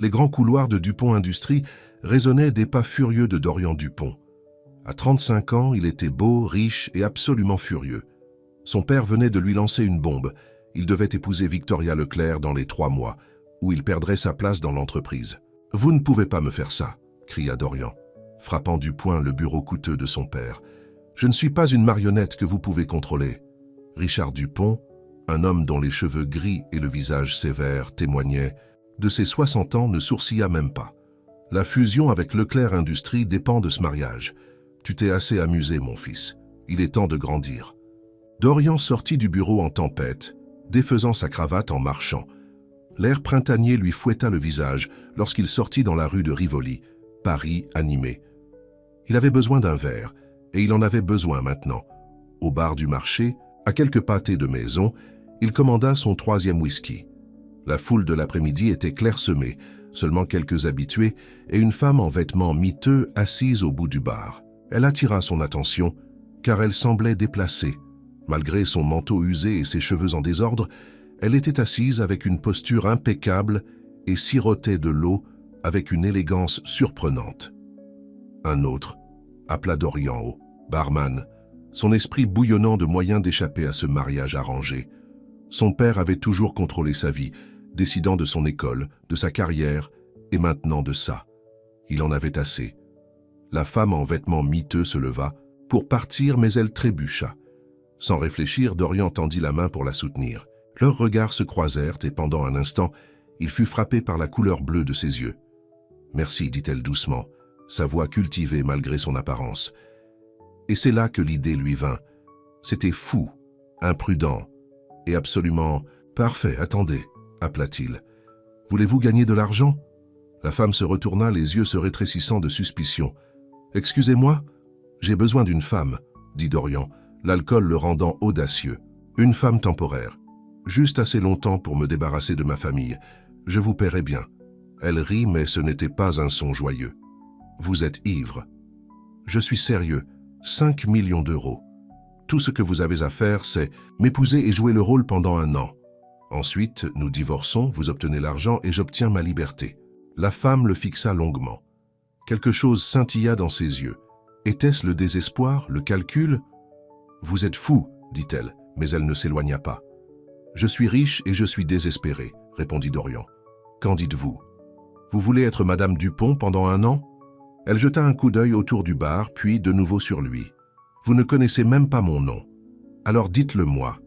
Les grands couloirs de Dupont Industries résonnaient des pas furieux de Dorian Dupont. À 35 ans, il était beau, riche et absolument furieux. Son père venait de lui lancer une bombe. Il devait épouser Victoria Leclerc dans les 3 mois, où il perdrait sa place dans l'entreprise. « Vous ne pouvez pas me faire ça !» cria Dorian, frappant du poing le bureau coûteux de son père. « Je ne suis pas une marionnette que vous pouvez contrôler. » Richard Dupont, un homme dont les cheveux gris et le visage sévère témoignaient de ses 60 ans, ne sourcilla même pas. « La fusion avec Leclerc Industries dépend de ce mariage. Tu t'es assez amusé, mon fils. Il est temps de grandir. » Dorian sortit du bureau en tempête, défaisant sa cravate en marchant. L'air printanier lui fouetta le visage lorsqu'il sortit dans la rue de Rivoli, Paris animé. Il avait besoin d'un verre, et il en avait besoin maintenant. Au bar du marché, à quelques pâtés de maison, il commanda son 3e whisky. La foule de l'après-midi était clairsemée, seulement quelques habitués et une femme en vêtements miteux assise au bout du bar. Elle attira son attention, car elle semblait déplacée. Malgré son manteau usé et ses cheveux en désordre, elle était assise avec une posture impeccable et sirotait de l'eau avec une élégance surprenante. Un autre, appela Dorian au barman, son esprit bouillonnant de moyens d'échapper à ce mariage arrangé. Son père avait toujours contrôlé sa vie, décidant de son école, de sa carrière et maintenant de ça. Il en avait assez. La femme en vêtements miteux se leva pour partir, mais elle trébucha. Sans réfléchir, Dorian tendit la main pour la soutenir. Leurs regards se croisèrent et pendant un instant, il fut frappé par la couleur bleue de ses yeux. « Merci » dit-elle doucement, sa voix cultivée malgré son apparence. Et c'est là que l'idée lui vint. C'était fou, imprudent et absolument « Parfait, attendez », appela-t-il. « Voulez-vous gagner de l'argent ?» La femme se retourna, les yeux se rétrécissant de suspicion. « Excusez-moi, j'ai besoin d'une femme », dit Dorian, l'alcool le rendant audacieux. « Une femme temporaire. Juste assez longtemps pour me débarrasser de ma famille. Je vous paierai bien. » Elle rit, mais ce n'était pas un son joyeux. « Vous êtes ivre. »« Je suis sérieux. 5 millions d'euros. Tout ce que vous avez à faire, c'est m'épouser et jouer le rôle pendant 1 an. Ensuite, nous divorçons, vous obtenez l'argent et j'obtiens ma liberté. » La femme le fixa longuement. Quelque chose scintilla dans ses yeux. Était-ce le désespoir, le calcul ? « Vous êtes fou, dit-elle, mais elle ne s'éloigna pas. « Je suis riche et je suis désespéré, répondit Dorian. « Qu'en dites-vous ? Vous voulez être Madame Dupont pendant 1 an ?» Elle jeta un coup d'œil autour du bar, puis de nouveau sur lui. « Vous ne connaissez même pas mon nom. Alors dites-le-moi. »«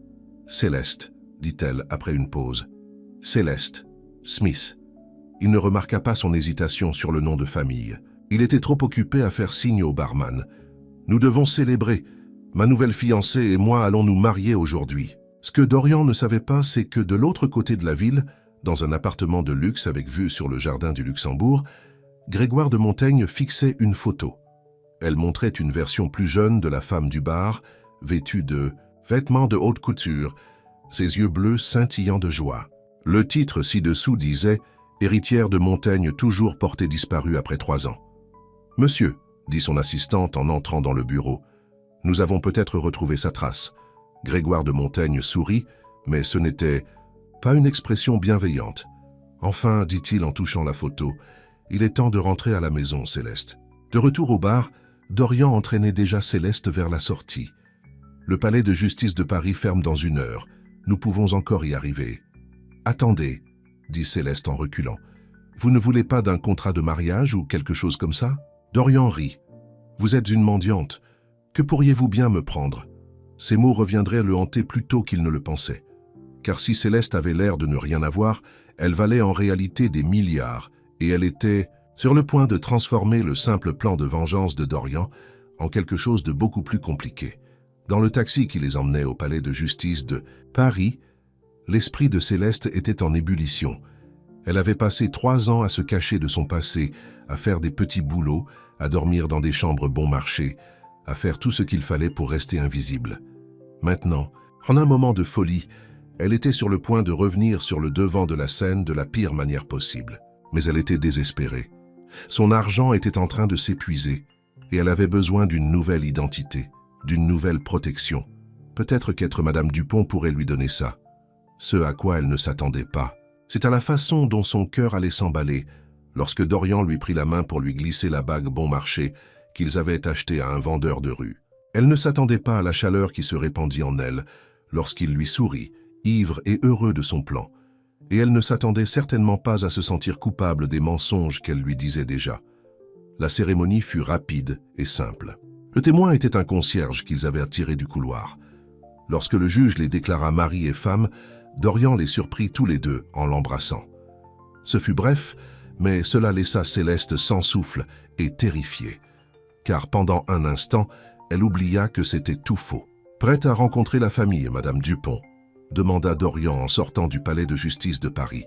Céleste, » dit-elle après une pause. « Céleste. Smith. » Il ne remarqua pas son hésitation sur le nom de famille. Il était trop occupé à faire signe au barman. « Nous devons célébrer. Ma nouvelle fiancée et moi allons nous marier aujourd'hui. » Ce que Dorian ne savait pas, c'est que de l'autre côté de la ville, dans un appartement de luxe avec vue sur le jardin du Luxembourg, Grégoire de Montaigne fixait une photo. Elle montrait une version plus jeune de la femme du bar, vêtue de vêtements de haute couture, ses yeux bleus scintillant de joie. Le titre ci-dessous disait « Héritière de Montaigne toujours portée disparue après 3 ans. »« Monsieur, » dit son assistante en entrant dans le bureau, « nous avons peut-être retrouvé sa trace. » Grégoire de Montaigne sourit, mais ce n'était pas une expression bienveillante. « Enfin, dit-il en touchant la photo, il est temps de rentrer à la maison, Céleste. » De retour au bar, Dorian entraînait déjà Céleste vers la sortie. « Le palais de justice de Paris ferme dans 1 heure. Nous pouvons encore y arriver. »« Attendez, » dit Céleste en reculant. « Vous ne voulez pas d'un contrat de mariage ou quelque chose comme ça ?» Dorian rit. « Vous êtes une mendiante. Que pourriez-vous bien me prendre ?» Ces mots reviendraient le hanter plus tôt qu'il ne le pensait. Car si Céleste avait l'air de ne rien avoir, elle valait en réalité des milliards, et elle était sur le point de transformer le simple plan de vengeance de Dorian en quelque chose de beaucoup plus compliqué. Dans le taxi qui les emmenait au palais de justice de Paris, l'esprit de Céleste était en ébullition. Elle avait passé 3 ans à se cacher de son passé, à faire des petits boulots, à dormir dans des chambres bon marché, à faire tout ce qu'il fallait pour rester invisible. Maintenant, en un moment de folie, elle était sur le point de revenir sur le devant de la scène de la pire manière possible. Mais elle était désespérée. Son argent était en train de s'épuiser et elle avait besoin d'une nouvelle identité, d'une nouvelle protection. Peut-être qu'être Madame Dupont pourrait lui donner ça. Ce à quoi elle ne s'attendait pas. C'est à la façon dont son cœur allait s'emballer lorsque Dorian lui prit la main pour lui glisser la bague bon marché qu'ils avaient achetée à un vendeur de rue. Elle ne s'attendait pas à la chaleur qui se répandit en elle lorsqu'il lui sourit, ivre et heureux de son plan. Et elle ne s'attendait certainement pas à se sentir coupable des mensonges qu'elle lui disait déjà. La cérémonie fut rapide et simple. Le témoin était un concierge qu'ils avaient attiré du couloir. Lorsque le juge les déclara mari et femme, Dorian les surprit tous les deux en l'embrassant. Ce fut bref, mais cela laissa Céleste sans souffle et terrifiée, car pendant un instant, elle oublia que c'était tout faux. « Prête à rencontrer la famille, Madame Dupont ?» demanda Dorian en sortant du palais de justice de Paris.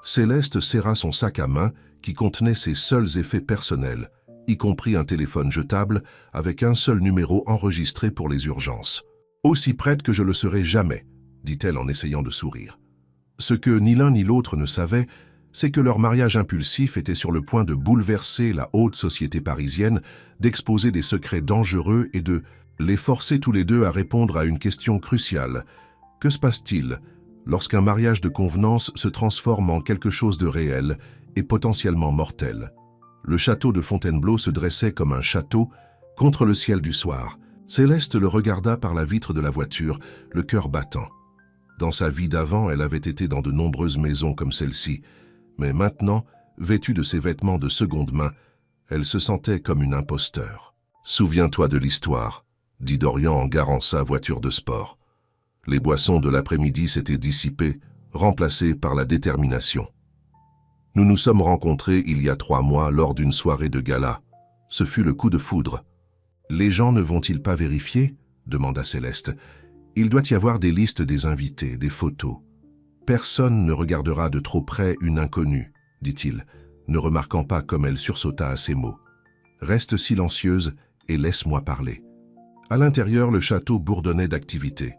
Céleste serra son sac à main qui contenait ses seuls effets personnels, y compris un téléphone jetable avec un seul numéro enregistré pour les urgences. « Aussi prête que je le serai jamais », dit-elle en essayant de sourire. Ce que ni l'un ni l'autre ne savaient, c'est que leur mariage impulsif était sur le point de bouleverser la haute société parisienne, d'exposer des secrets dangereux et de les forcer tous les deux à répondre à une question cruciale. Que se passe-t-il lorsqu'un mariage de convenance se transforme en quelque chose de réel et potentiellement mortel? Le château de Fontainebleau se dressait comme un château contre le ciel du soir. Céleste le regarda par la vitre de la voiture, le cœur battant. Dans sa vie d'avant, elle avait été dans de nombreuses maisons comme celle-ci, mais maintenant, vêtue de ses vêtements de seconde main, elle se sentait comme une imposteur. « Souviens-toi de l'histoire », dit Dorian en garant sa voiture de sport. Les boissons de l'après-midi s'étaient dissipées, remplacées par la détermination. Nous nous sommes rencontrés il y a 3 mois lors d'une soirée de gala. Ce fut le coup de foudre. « Les gens ne vont-ils pas vérifier ?» demanda Céleste. « Il doit y avoir des listes des invités, des photos. Personne ne regardera de trop près une inconnue, dit-il, ne remarquant pas comme elle sursauta à ces mots. Reste silencieuse et laisse-moi parler. » À l'intérieur, le château bourdonnait d'activité.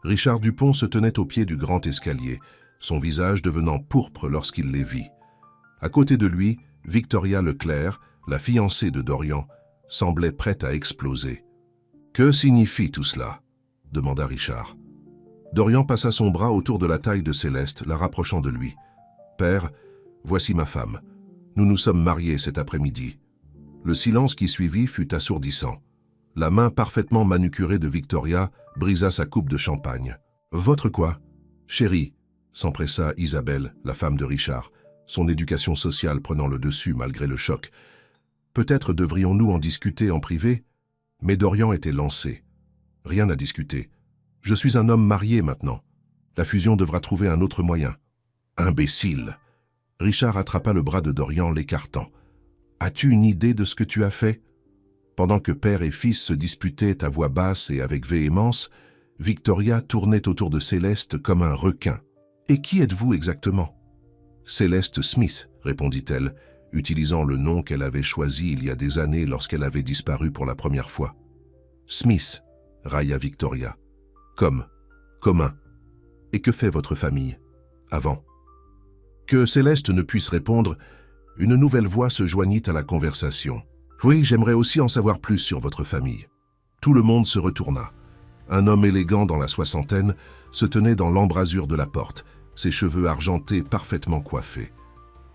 Richard Dupont se tenait au pied du grand escalier, son visage devenant pourpre lorsqu'il les vit. À côté de lui, Victoria Leclerc, la fiancée de Dorian, semblait prête à exploser. « Que signifie tout cela ?» demanda Richard. Dorian passa son bras autour de la taille de Céleste, la rapprochant de lui. « Père, voici ma femme. Nous nous sommes mariés cet après-midi. » Le silence qui suivit fut assourdissant. La main parfaitement manucurée de Victoria brisa sa coupe de champagne. « Votre quoi ?»« Chérie » s'empressa Isabelle, la femme de Richard, son éducation sociale prenant le dessus malgré le choc. « Peut-être devrions-nous en discuter en privé ?» Mais Dorian était lancé. « Rien à discuter. Je suis un homme marié maintenant. La fusion devra trouver un autre moyen. »« Imbécile !» Richard attrapa le bras de Dorian, l'écartant. « As-tu une idée de ce que tu as fait ?» Pendant que père et fils se disputaient à voix basse et avec véhémence, Victoria tournait autour de Céleste comme un requin. « Et qui êtes-vous exactement ?»« Céleste Smith, » répondit-elle, utilisant le nom qu'elle avait choisi il y a des années lorsqu'elle avait disparu pour la première fois. « Smith, » railla Victoria. « Comme, commun. Et que fait votre famille, avant ?» Que Céleste ne puisse répondre, une nouvelle voix se joignit à la conversation. « Oui, j'aimerais aussi en savoir plus sur votre famille. » Tout le monde se retourna. Un homme élégant dans la soixantaine se tenait dans l'embrasure de la porte, ses cheveux argentés parfaitement coiffés.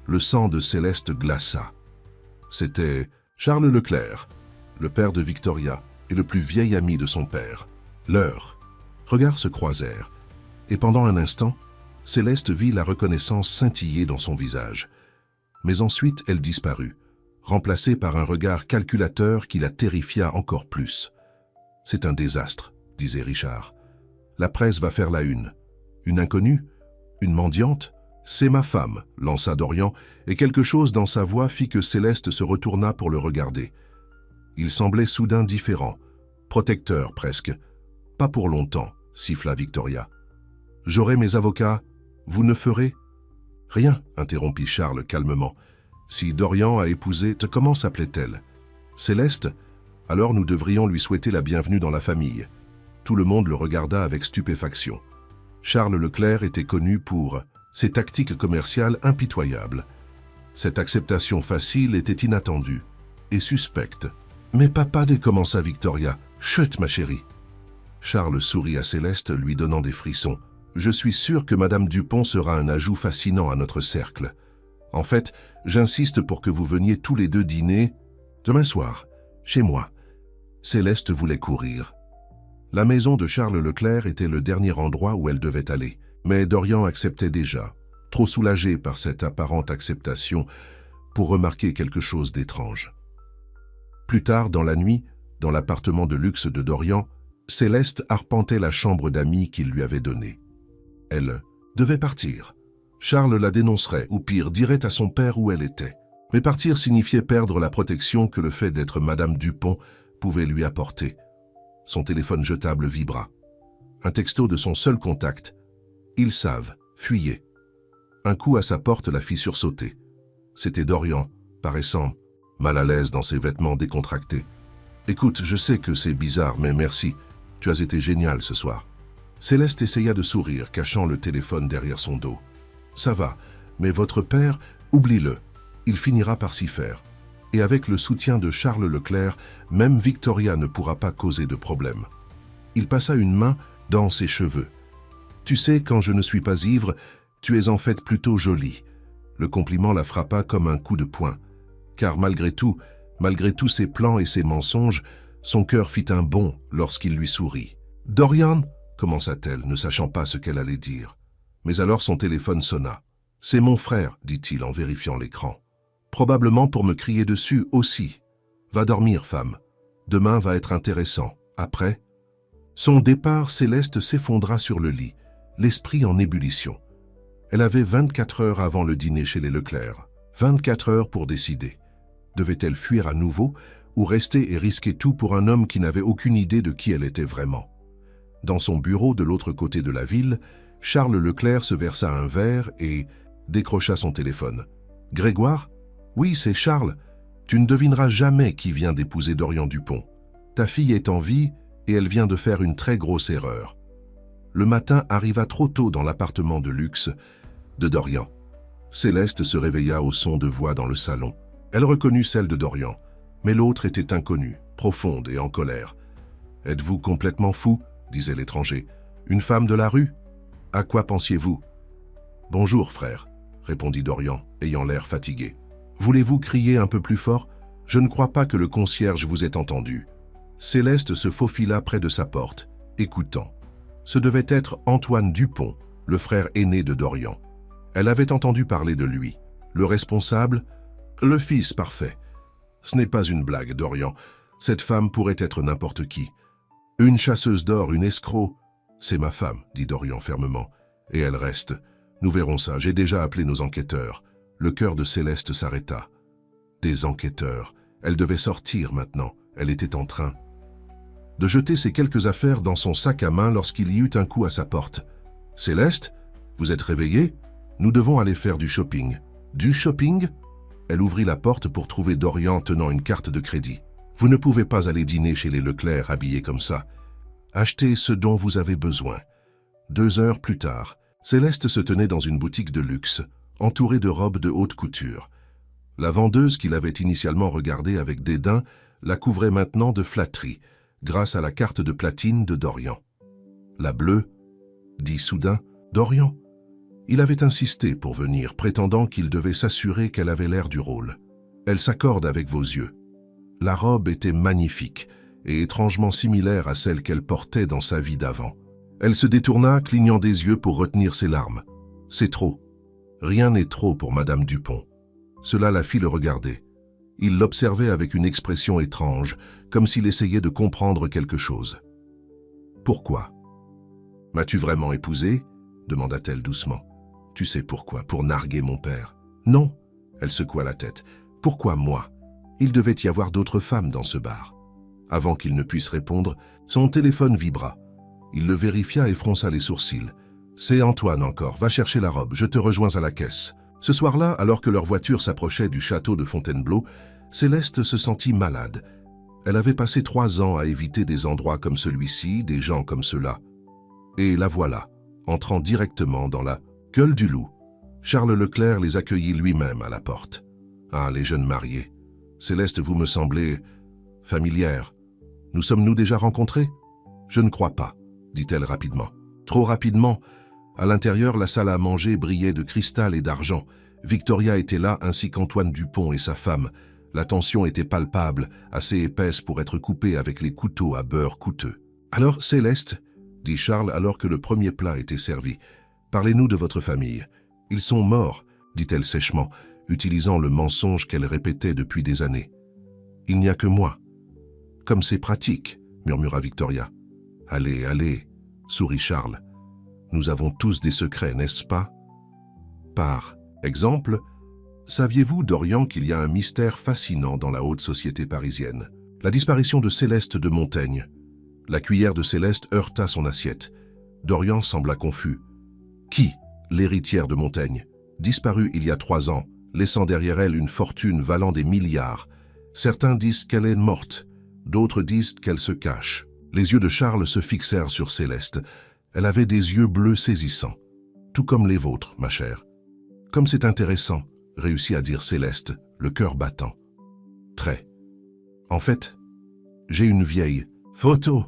Le sang de Céleste glaça. C'était Charles Leclerc, le père de Victoria et le plus vieil ami de son père. Leurs regards se croisèrent, et pendant un instant, Céleste vit la reconnaissance scintiller dans son visage. Mais ensuite, elle disparut, remplacée par un regard calculateur qui la terrifia encore plus. « C'est un désastre, » disait Richard. « La presse va faire la une. Une inconnue? Une mendiante? C'est ma femme, » lança Dorian, et quelque chose dans sa voix fit que Céleste se retourna pour le regarder. Il semblait soudain différent, protecteur presque. « Pas pour longtemps, » siffla Victoria. « J'aurai mes avocats, vous ne ferez ?»« Rien, » interrompit Charles calmement. « Si Dorian a épousé, comment s'appelait-elle? Céleste? Alors nous devrions lui souhaiter la bienvenue dans la famille. » Tout le monde le regarda avec stupéfaction. Charles Leclerc était connu pour ses tactiques commerciales impitoyables. Cette acceptation facile était inattendue et suspecte. « Mais papa, commença Victoria. « Chut, ma chérie. » Charles sourit à Céleste, lui donnant des frissons. « Je suis sûr que Madame Dupont sera un ajout fascinant à notre cercle. En fait, j'insiste pour que vous veniez tous les deux dîner demain soir, chez moi. » Céleste voulait courir. La maison de Charles Leclerc était le dernier endroit où elle devait aller, mais Dorian acceptait déjà, trop soulagé par cette apparente acceptation, pour remarquer quelque chose d'étrange. Plus tard dans la nuit, dans l'appartement de luxe de Dorian, Céleste arpentait la chambre d'amis qu'il lui avait donnée. Elle devait partir. Charles la dénoncerait, ou pire, dirait à son père où elle était. Mais partir signifiait perdre la protection que le fait d'être Madame Dupont pouvait lui apporter. Son téléphone jetable vibra. Un texto de son seul contact. « Ils savent, fuyez ». Un coup à sa porte la fit sursauter. C'était Dorian, paraissant mal à l'aise dans ses vêtements décontractés. « Écoute, je sais que c'est bizarre, mais merci. Tu as été génial ce soir. » Céleste essaya de sourire, cachant le téléphone derrière son dos. « Ça va, mais votre père, oublie-le. Il finira par s'y faire. Et avec le soutien de Charles Leclerc, même Victoria ne pourra pas causer de problème. » Il passa une main dans ses cheveux. « Tu sais, quand je ne suis pas ivre, tu es en fait plutôt jolie. » Le compliment la frappa comme un coup de poing. Car malgré tous ses plans et ses mensonges, son cœur fit un bond lorsqu'il lui sourit. « Dorian » commença-t-elle, ne sachant pas ce qu'elle allait dire. Mais alors son téléphone sonna. « C'est mon frère » dit-il en vérifiant l'écran. « Probablement pour me crier dessus aussi. Va dormir, femme. Demain va être intéressant. Après ?» Son départ, Céleste s'effondra sur le lit, l'esprit en ébullition. Elle avait 24 heures avant le dîner chez les Leclerc. 24 heures pour décider. Devait-elle fuir à nouveau ou rester et risquer tout pour un homme qui n'avait aucune idée de qui elle était vraiment? Dans son bureau de l'autre côté de la ville, Charles Leclerc se versa un verre et décrocha son téléphone. « Grégoire ? Oui, c'est Charles. Tu ne devineras jamais qui vient d'épouser Dorian Dupont. Ta fille est en vie et elle vient de faire une très grosse erreur. » Le matin arriva trop tôt dans l'appartement de luxe de Dorian. Céleste se réveilla au son de voix dans le salon. Elle reconnut celle de Dorian, mais l'autre était inconnue, profonde et en colère. « Êtes-vous complètement fou ?» disait l'étranger. « Une femme de la rue? À quoi pensiez-vous ?»« Bonjour, frère, » répondit Dorian, ayant l'air fatigué. « Voulez-vous crier un peu plus fort? Je ne crois pas que le concierge vous ait entendu. » Céleste se faufila près de sa porte, écoutant. Ce devait être Antoine Dupont, le frère aîné de Dorian. Elle avait entendu parler de lui. Le responsable, le fils parfait. Ce n'est pas une blague, Dorian. Cette femme pourrait être n'importe qui. Une chasseuse d'or, une escroc. C'est ma femme, dit Dorian fermement. Et elle reste. Nous verrons ça. J'ai déjà appelé nos enquêteurs. Le cœur de Céleste s'arrêta. Des enquêteurs. Elle devait sortir maintenant. Elle était en train de jeter ses quelques affaires dans son sac à main lorsqu'il y eut un coup à sa porte. « Céleste, vous êtes réveillée? Nous devons aller faire du shopping. »« Du shopping ?» Elle ouvrit la porte pour trouver Dorian tenant une carte de crédit. « Vous ne pouvez pas aller dîner chez les Leclerc habillés comme ça. Achetez ce dont vous avez besoin. » 2 heures plus tard, Céleste se tenait dans une boutique de luxe, entourée de robes de haute couture. La vendeuse, qui l'avait initialement regardée avec dédain, la couvrait maintenant de flatterie, grâce à la carte de platine de Dorian. « La bleue ?» dit soudain Dorian. Il avait insisté pour venir, prétendant qu'il devait s'assurer qu'elle avait l'air du rôle. « Elle s'accorde avec vos yeux. » La robe était magnifique et étrangement similaire à celle qu'elle portait dans sa vie d'avant. Elle se détourna, clignant des yeux pour retenir ses larmes. « C'est trop. Rien n'est trop pour Madame Dupont. » Cela la fit le regarder. Il l'observait avec une expression étrange, comme s'il essayait de comprendre quelque chose. « Pourquoi ? » « M'as-tu vraiment épousé ?» demanda-t-elle doucement. « Tu sais pourquoi, pour narguer mon père. »« Non. » Elle secoua la tête. « Pourquoi moi ? Il devait y avoir d'autres femmes dans ce bar. » Avant qu'il ne puisse répondre, son téléphone vibra. Il le vérifia et fronça les sourcils. « C'est Antoine encore, va chercher la robe, je te rejoins à la caisse. » Ce soir-là, alors que leur voiture s'approchait du château de Fontainebleau, Céleste se sentit malade. Elle avait passé 3 ans à éviter des endroits comme celui-ci, des gens comme ceux-là. Et la voilà, entrant directement dans la gueule du loup. Charles Leclerc les accueillit lui-même à la porte. « Ah, les jeunes mariés. Céleste, vous me semblez familière. Nous sommes-nous déjà rencontrés ? » « Je ne crois pas, » dit-elle rapidement. Trop rapidement. À l'intérieur, la salle à manger brillait de cristal et d'argent, Victoria était là ainsi qu'Antoine Dupont et sa femme. La tension était palpable, assez épaisse pour être coupée avec les couteaux à beurre coûteux. « Alors, Céleste, » dit Charles alors que le premier plat était servi, « parlez-nous de votre famille. »« Ils sont morts, » dit-elle sèchement, utilisant le mensonge qu'elle répétait depuis des années. « Il n'y a que moi. »« Comme c'est pratique, » murmura Victoria. « Allez, allez, » sourit Charles. « Nous avons tous des secrets, n'est-ce pas? » Par exemple, saviez-vous, Dorian, qu'il y a un mystère fascinant dans la haute société parisienne? La disparition de Céleste de Montaigne. La cuillère de Céleste heurta son assiette. Dorian sembla confus. Qui? L'héritière de Montaigne. Disparue il y a 3 ans, laissant derrière elle une fortune valant des milliards. Certains disent qu'elle est morte, d'autres disent qu'elle se cache. Les yeux de Charles se fixèrent sur Céleste. Elle avait des yeux bleus saisissants. Tout comme les vôtres, ma chère. Comme c'est intéressant, réussit à dire Céleste, le cœur battant. Très. En fait, j'ai une vieille photo.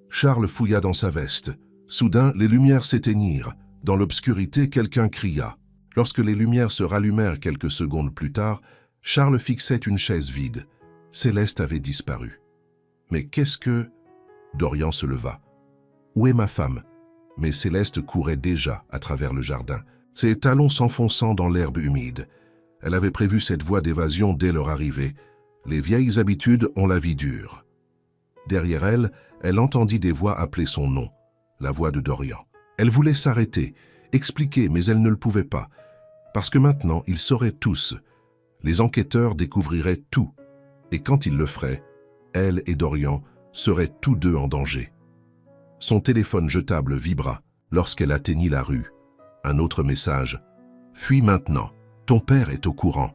Charles fouilla dans sa veste. Soudain, les lumières s'éteignirent. Dans l'obscurité, quelqu'un cria. Lorsque les lumières se rallumèrent quelques secondes plus tard, Charles fixait une chaise vide. Céleste avait disparu. Mais qu'est-ce que... Dorian se leva. Où est ma femme? Mais Céleste courait déjà à travers le jardin, ses talons s'enfonçant dans l'herbe humide. Elle avait prévu cette voie d'évasion dès leur arrivée. Les vieilles habitudes ont la vie dure. Derrière elle, elle entendit des voix appeler son nom, la voix de Dorian. Elle voulait s'arrêter, expliquer, mais elle ne le pouvait pas, parce que maintenant, ils sauraient tous. Les enquêteurs découvriraient tout, et quand ils le feraient, elle et Dorian seraient tous deux en danger. Son téléphone jetable vibra lorsqu'elle atteignit la rue. Un autre message. « Fuis maintenant, ton père est au courant. »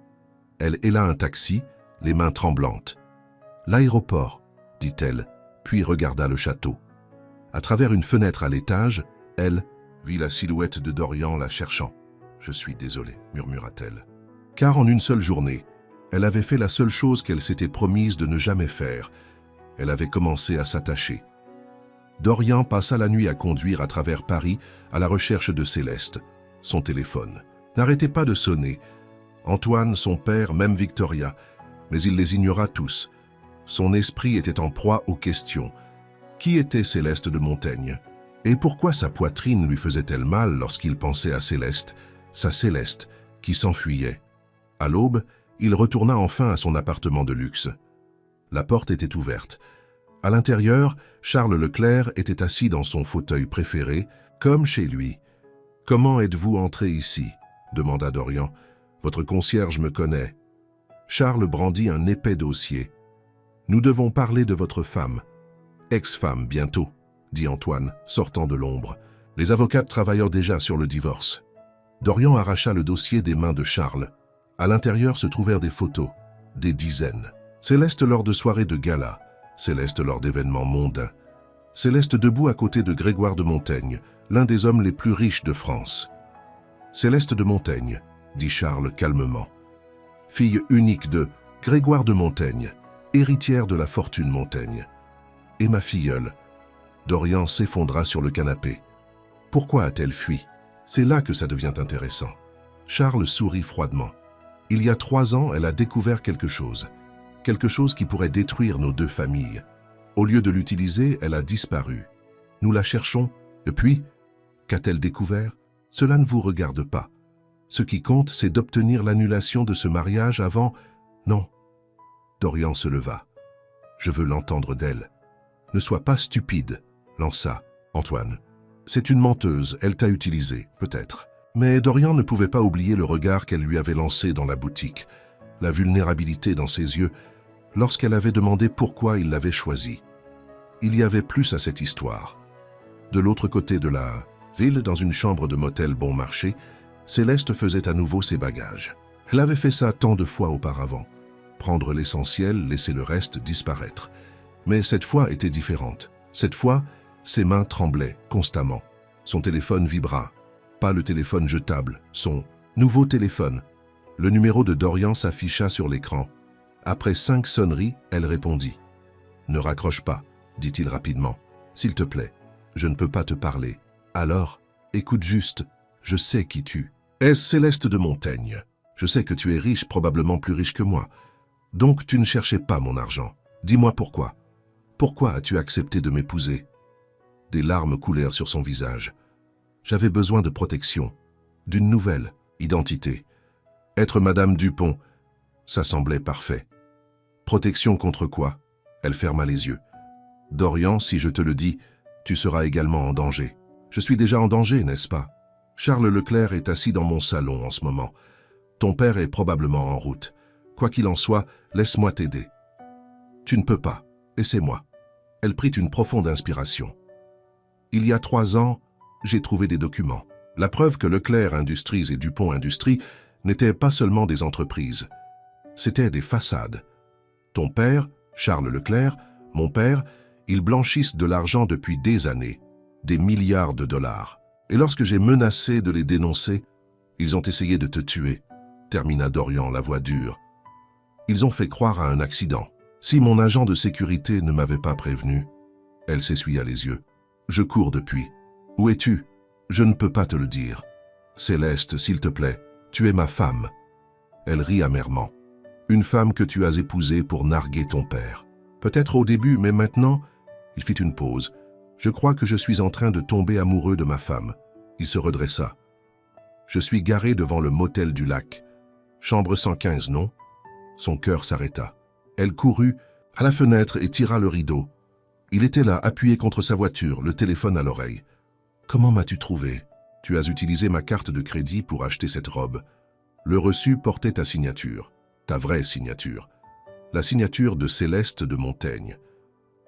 Elle héla un taxi, les mains tremblantes. « L'aéroport, » dit-elle, puis regarda le château. À travers une fenêtre à l'étage, elle vit la silhouette de Dorian la cherchant. « Je suis désolée, » murmura-t-elle. Car en une seule journée, elle avait fait la seule chose qu'elle s'était promise de ne jamais faire. Elle avait commencé à s'attacher. Dorian passa la nuit à conduire à travers Paris à la recherche de Céleste. Son téléphone n'arrêtait pas de sonner. Antoine, son père, même Victoria, mais il les ignora tous. Son esprit était en proie aux questions. Qui était Céleste de Montaigne? Et pourquoi sa poitrine lui faisait-elle mal lorsqu'il pensait à Céleste, sa Céleste, qui s'enfuyait? À l'aube, il retourna enfin à son appartement de luxe. La porte était ouverte. À l'intérieur, Charles Leclerc était assis dans son fauteuil préféré, comme chez lui. « Comment êtes-vous entré ici ?» demanda Dorian. « Votre concierge me connaît. » Charles brandit un épais dossier. « Nous devons parler de votre femme. Ex-femme, bientôt, » dit Antoine, sortant de l'ombre. Les avocates travaillèrent déjà sur le divorce. Dorian arracha le dossier des mains de Charles. À l'intérieur se trouvèrent des photos, des dizaines. Céleste lors de soirées de gala, Céleste lors d'événements mondains. Céleste debout à côté de Grégoire de Montaigne, l'un des hommes les plus riches de France. Céleste de Montaigne, dit Charles calmement. Fille unique de Grégoire de Montaigne, héritière de la fortune Montaigne. Et ma filleule. Dorian s'effondra sur le canapé. Pourquoi a-t-elle fui? C'est là que ça devient intéressant. Charles sourit froidement. Il y a 3 ans, elle a découvert quelque chose qui pourrait détruire nos 2 familles. Au lieu de l'utiliser, elle a disparu. Nous la cherchons, et puis, qu'a-t-elle découvert? Cela ne vous regarde pas. Ce qui compte, c'est d'obtenir l'annulation de ce mariage avant... Non. Dorian se leva. Je veux l'entendre d'elle. Ne sois pas stupide, lança Antoine. C'est une menteuse, elle t'a utilisé, peut-être. Mais Dorian ne pouvait pas oublier le regard qu'elle lui avait lancé dans la boutique, la vulnérabilité dans ses yeux, lorsqu'elle avait demandé pourquoi il l'avait choisi. Il y avait plus à cette histoire. De l'autre côté de la ville, dans une chambre de motel bon marché, Céleste faisait à nouveau ses bagages. Elle avait fait ça tant de fois auparavant. Prendre l'essentiel, laisser le reste disparaître. Mais cette fois était différente. Cette fois, ses mains tremblaient constamment. Son téléphone vibra. Pas le téléphone jetable, son nouveau téléphone. Le numéro de Dorian s'afficha sur l'écran. Après 5 sonneries, elle répondit. « Ne raccroche pas, » dit-il rapidement. « S'il te plaît, je ne peux pas te parler. Alors, écoute juste, je sais qui tu Est-ce Céleste de Montaigne? Je sais que tu es riche, probablement plus riche que moi. Donc tu ne cherchais pas mon argent. Dis-moi pourquoi. Pourquoi as-tu accepté de m'épouser? Des larmes coulèrent sur son visage. J'avais besoin de protection, d'une nouvelle identité. Être Madame Dupont, ça semblait parfait. Protection contre quoi? Elle ferma les yeux. Dorian, si je te le dis, tu seras également en danger. Je suis déjà en danger, n'est-ce pas? Charles Leclerc est assis dans mon salon en ce moment. Ton père est probablement en route. Quoi qu'il en soit, laisse-moi t'aider. Tu ne peux pas, et c'est moi. Elle prit une profonde inspiration. Il y a 3 ans, j'ai trouvé des documents. La preuve que Leclerc Industries et Dupont Industries n'étaient pas seulement des entreprises. C'étaient des façades. Ton père, Charles Leclerc, mon père, ils blanchissent de l'argent depuis des années, des milliards de dollars. Et lorsque j'ai menacé de les dénoncer, ils ont essayé de te tuer, termina Dorian, la voix dure. Ils ont fait croire à un accident. Si mon agent de sécurité ne m'avait pas prévenu, elle s'essuya les yeux. Je cours depuis. Où es-tu? Je ne peux pas te le dire. Céleste, s'il te plaît, tu es ma femme. Elle rit amèrement. Une femme que tu as épousée pour narguer ton père. Peut-être au début, mais maintenant, il fit une pause. Je crois que je suis en train de tomber amoureux de ma femme. Il se redressa. Je suis garé devant le motel du lac. Chambre 115, non? Son cœur s'arrêta. Elle courut à la fenêtre et tira le rideau. Il était là, appuyé contre sa voiture, le téléphone à l'oreille. Comment m'as-tu trouvé? Tu as utilisé ma carte de crédit pour acheter cette robe. Le reçu portait ta signature, ta vraie signature. La signature de Céleste de Montaigne.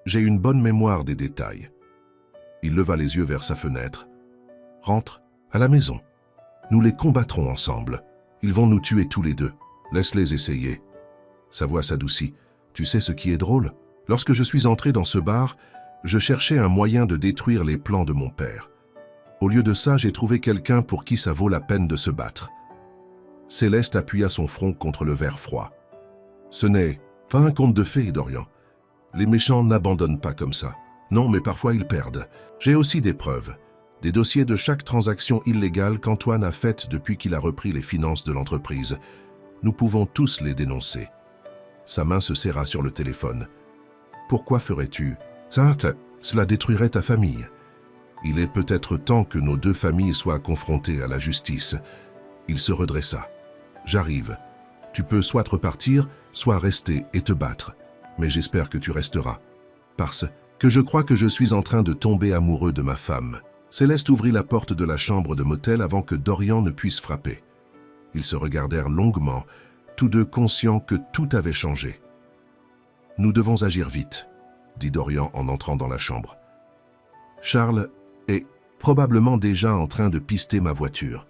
J'ai une bonne mémoire des détails. Il leva les yeux vers sa fenêtre. Rentre à la maison. Nous les combattrons ensemble. Ils vont nous tuer tous les deux. Laisse-les essayer. Sa voix s'adoucit. Tu sais ce qui est drôle? Lorsque je suis entré dans ce bar, je cherchais un moyen de détruire les plans de mon père. Au lieu de ça, j'ai trouvé quelqu'un pour qui ça vaut la peine de se battre. Céleste appuya son front contre le verre froid. Ce n'est pas un conte de fées, Dorian. Les méchants n'abandonnent pas comme ça. Non, mais parfois ils perdent. J'ai aussi des preuves. Des dossiers de chaque transaction illégale qu'Antoine a faite depuis qu'il a repris les finances de l'entreprise. Nous pouvons tous les dénoncer. Sa main se serra sur le téléphone. Pourquoi ferais-tu ça? Cela détruirait ta famille. Il est peut-être temps que nos 2 familles soient confrontées à la justice. Il se redressa. J'arrive. Tu peux soit repartir, soit rester et te battre. Mais j'espère que tu resteras. Parce que je crois que je suis en train de tomber amoureux de ma femme. Céleste ouvrit la porte de la chambre de motel avant que Dorian ne puisse frapper. Ils se regardèrent longuement, tous deux conscients que tout avait changé. « Nous devons agir vite », dit Dorian en entrant dans la chambre. « Charles est probablement déjà en train de pister ma voiture.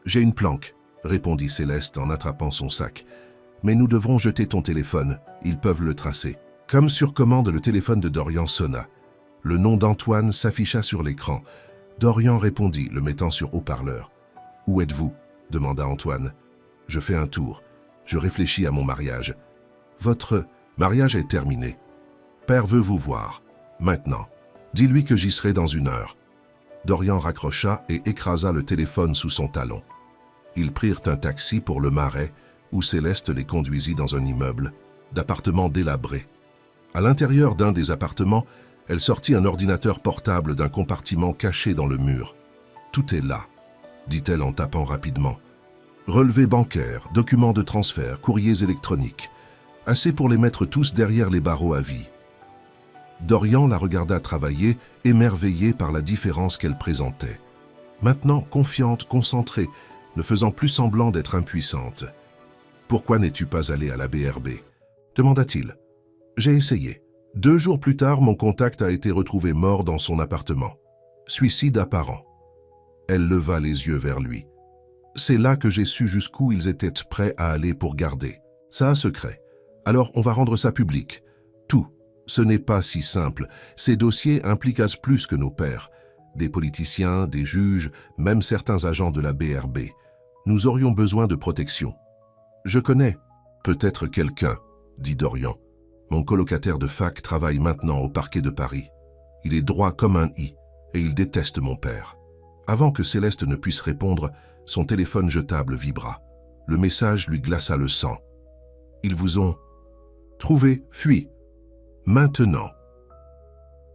J'ai une planque, » répondit Céleste en attrapant son sac. « Mais nous devrons jeter ton téléphone, ils peuvent le tracer. » Comme sur commande, le téléphone de Dorian sonna. Le nom d'Antoine s'afficha sur l'écran. Dorian répondit, le mettant sur haut-parleur. « Où êtes-vous » demanda Antoine. « Je fais un tour. Je réfléchis à mon mariage. »« Votre mariage est terminé. Père veut vous voir. Maintenant. Dis-lui que j'y serai dans 1 heure. » Dorian raccrocha et écrasa le téléphone sous son talon. Ils prirent un taxi pour le Marais, où Céleste les conduisit dans un immeuble d'appartements délabrés. À l'intérieur d'un des appartements, elle sortit un ordinateur portable d'un compartiment caché dans le mur. « Tout est là », dit-elle en tapant rapidement. Relevés bancaires, documents de transfert, courriers électroniques. Assez pour les mettre tous derrière les barreaux à vie. Dorian la regarda travailler, émerveillé par la différence qu'elle présentait. Maintenant confiante, concentrée, ne faisant plus semblant d'être impuissante. « Pourquoi n'es-tu pas allé à la BRB » demanda-t-il. « J'ai essayé. 2 jours plus tard, mon contact a été retrouvé mort dans son appartement. Suicide apparent. » Elle leva les yeux vers lui. « C'est là que j'ai su jusqu'où ils étaient prêts à aller pour garder. Ça a secret. Alors on va rendre ça public. Tout. Ce n'est pas si simple. Ces dossiers impliquent plus que nos pères. Des politiciens, des juges, même certains agents de la BRB. Nous aurions besoin de protection. »« Je connais. Peut-être quelqu'un, » dit Dorian. « Mon colocataire de fac travaille maintenant au parquet de Paris. Il est droit comme un i et il déteste mon père. » Avant que Céleste ne puisse répondre, Son téléphone jetable vibra. Le message lui glaça le sang. Ils vous ont trouvé, fuis. Maintenant.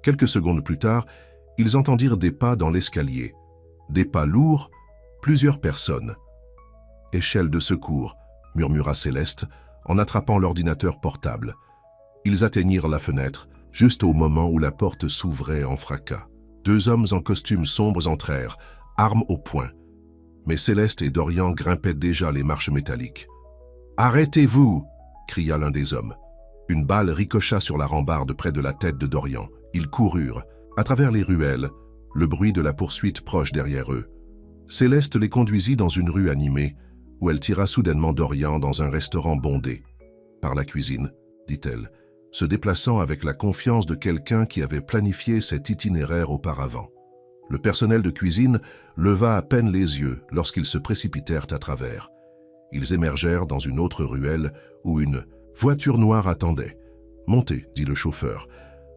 Quelques secondes plus tard, ils entendirent des pas dans l'escalier. Des pas lourds, plusieurs personnes. Échelle de secours, murmura Céleste, en attrapant l'ordinateur portable. Ils atteignirent la fenêtre, juste au moment où la porte s'ouvrait en fracas. 2 hommes en costumes sombres entrèrent, armes au poing. Mais Céleste et Dorian grimpaient déjà les marches métalliques. « Arrêtez-vous » cria l'un des hommes. Une balle ricocha sur la rambarde près de la tête de Dorian. Ils coururent, à travers les ruelles, le bruit de la poursuite proche derrière eux. Céleste les conduisit dans une rue animée, où elle tira soudainement Dorian dans un restaurant bondé. « Par la cuisine », dit-elle, se déplaçant avec la confiance de quelqu'un qui avait planifié cet itinéraire auparavant. Le personnel de cuisine leva à peine les yeux lorsqu'ils se précipitèrent à travers. Ils émergèrent dans une autre ruelle où une voiture noire attendait. « Montez », dit le chauffeur,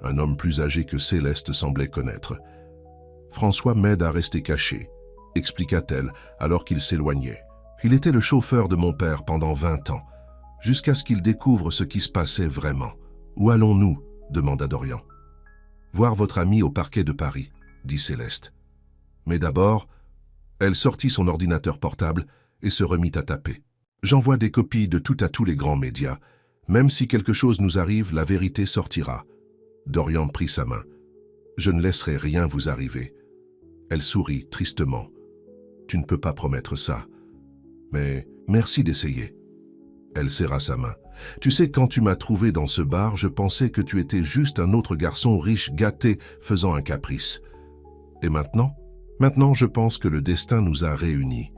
un homme plus âgé que Céleste semblait connaître. « François m'aide à rester caché », expliqua-t-elle alors qu'il s'éloignait. « Il était le chauffeur de mon père pendant 20 ans, jusqu'à ce qu'il découvre ce qui se passait vraiment. »« Où allons-nous » demanda Dorian. « Voir votre ami au parquet de Paris », dit Céleste. Mais d'abord, elle sortit son ordinateur portable et se remit à taper. « J'envoie des copies de tout à tous les grands médias. Même si quelque chose nous arrive, la vérité sortira. » Dorian prit sa main. « Je ne laisserai rien vous arriver. » Elle sourit tristement. « Tu ne peux pas promettre ça. Mais merci d'essayer. » Elle serra sa main. « Tu sais, quand tu m'as trouvé dans ce bar, je pensais que tu étais juste un autre garçon riche, gâté, faisant un caprice. Et maintenant ? Maintenant, je pense que le destin nous a réunis.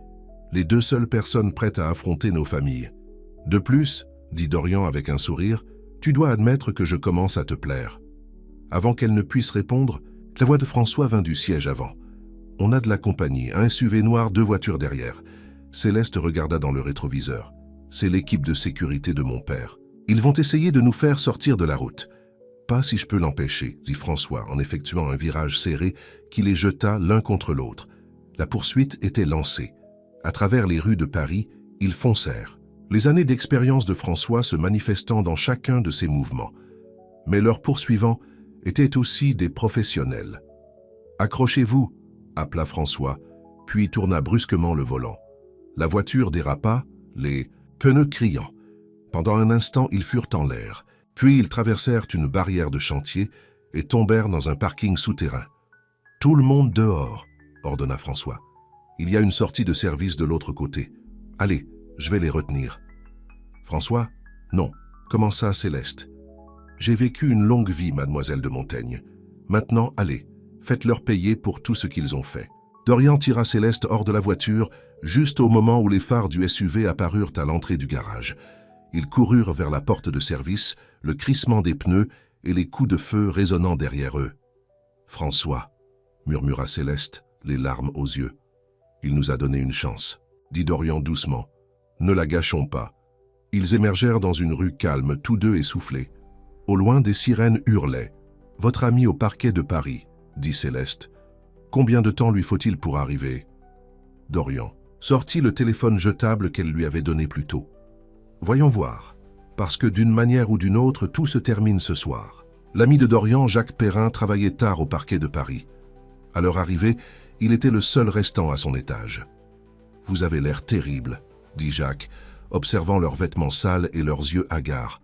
Les 2 seules personnes prêtes à affronter nos familles. De plus, dit Dorian avec un sourire, tu dois admettre que je commence à te plaire. » Avant qu'elle ne puisse répondre, la voix de François vint du siège avant. « On a de la compagnie, un SUV noir, 2 voitures derrière. » Céleste regarda dans le rétroviseur. « C'est l'équipe de sécurité de mon père. Ils vont essayer de nous faire sortir de la route. »« Pas si je peux l'empêcher, » dit François en effectuant un virage serré qui les jeta l'un contre l'autre. La poursuite était lancée. À travers les rues de Paris, ils foncèrent. Les années d'expérience de François se manifestant dans chacun de ses mouvements. Mais leurs poursuivants étaient aussi des professionnels. « Accrochez-vous » appela François, puis tourna brusquement le volant. La voiture dérapa, les pneus criant. Pendant un instant, ils furent en l'air. Puis ils traversèrent une barrière de chantier et tombèrent dans un parking souterrain. « Tout le monde dehors » ordonna François. « Il y a une sortie de service de l'autre côté. Allez, je vais les retenir. » « François ? Non, commença Céleste. « J'ai vécu une longue vie, mademoiselle de Montaigne. Maintenant, allez, faites-leur payer pour tout ce qu'ils ont fait. » Dorian tira Céleste hors de la voiture, juste au moment où les phares du SUV apparurent à l'entrée du garage. Ils coururent vers la porte de service, le crissement des pneus et les coups de feu résonnant derrière eux. « François, » murmura Céleste, les larmes aux yeux. « Il nous a donné une chance, » dit Dorian doucement. « Ne la gâchons pas. » Ils émergèrent dans une rue calme, tous 2 essoufflés. Au loin, des sirènes hurlaient. « Votre ami au parquet de Paris, » dit Céleste. « Combien de temps lui faut-il pour arriver ?» Dorian sortit le téléphone jetable qu'elle lui avait donné plus tôt. « Voyons voir, parce que d'une manière ou d'une autre, tout se termine ce soir. » L'ami de Dorian, Jacques Perrin, travaillait tard au parquet de Paris. À leur arrivée, il était le seul restant à son étage. « Vous avez l'air terrible, » dit Jacques, observant leurs vêtements sales et leurs yeux hagards.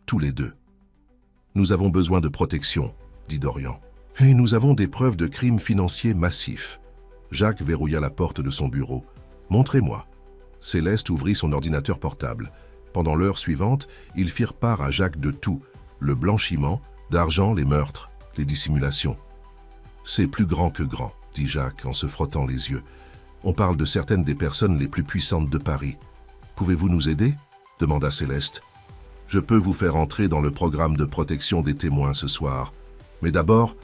Tous les 2. « Nous avons besoin de protection, » dit Dorian. « Et nous avons des preuves de crimes financiers massifs. » Jacques verrouilla la porte de son bureau. « Montrez-moi. » Céleste ouvrit son ordinateur portable. Pendant l'heure suivante, ils firent part à Jacques de tout, le blanchiment, d'argent, les meurtres, les dissimulations. « C'est plus grand que grand, » dit Jacques en se frottant les yeux. « On parle de certaines des personnes les plus puissantes de Paris. Pouvez-vous nous aider ?» demanda Céleste. « Je peux vous faire entrer dans le programme de protection des témoins ce soir. Mais d'abord,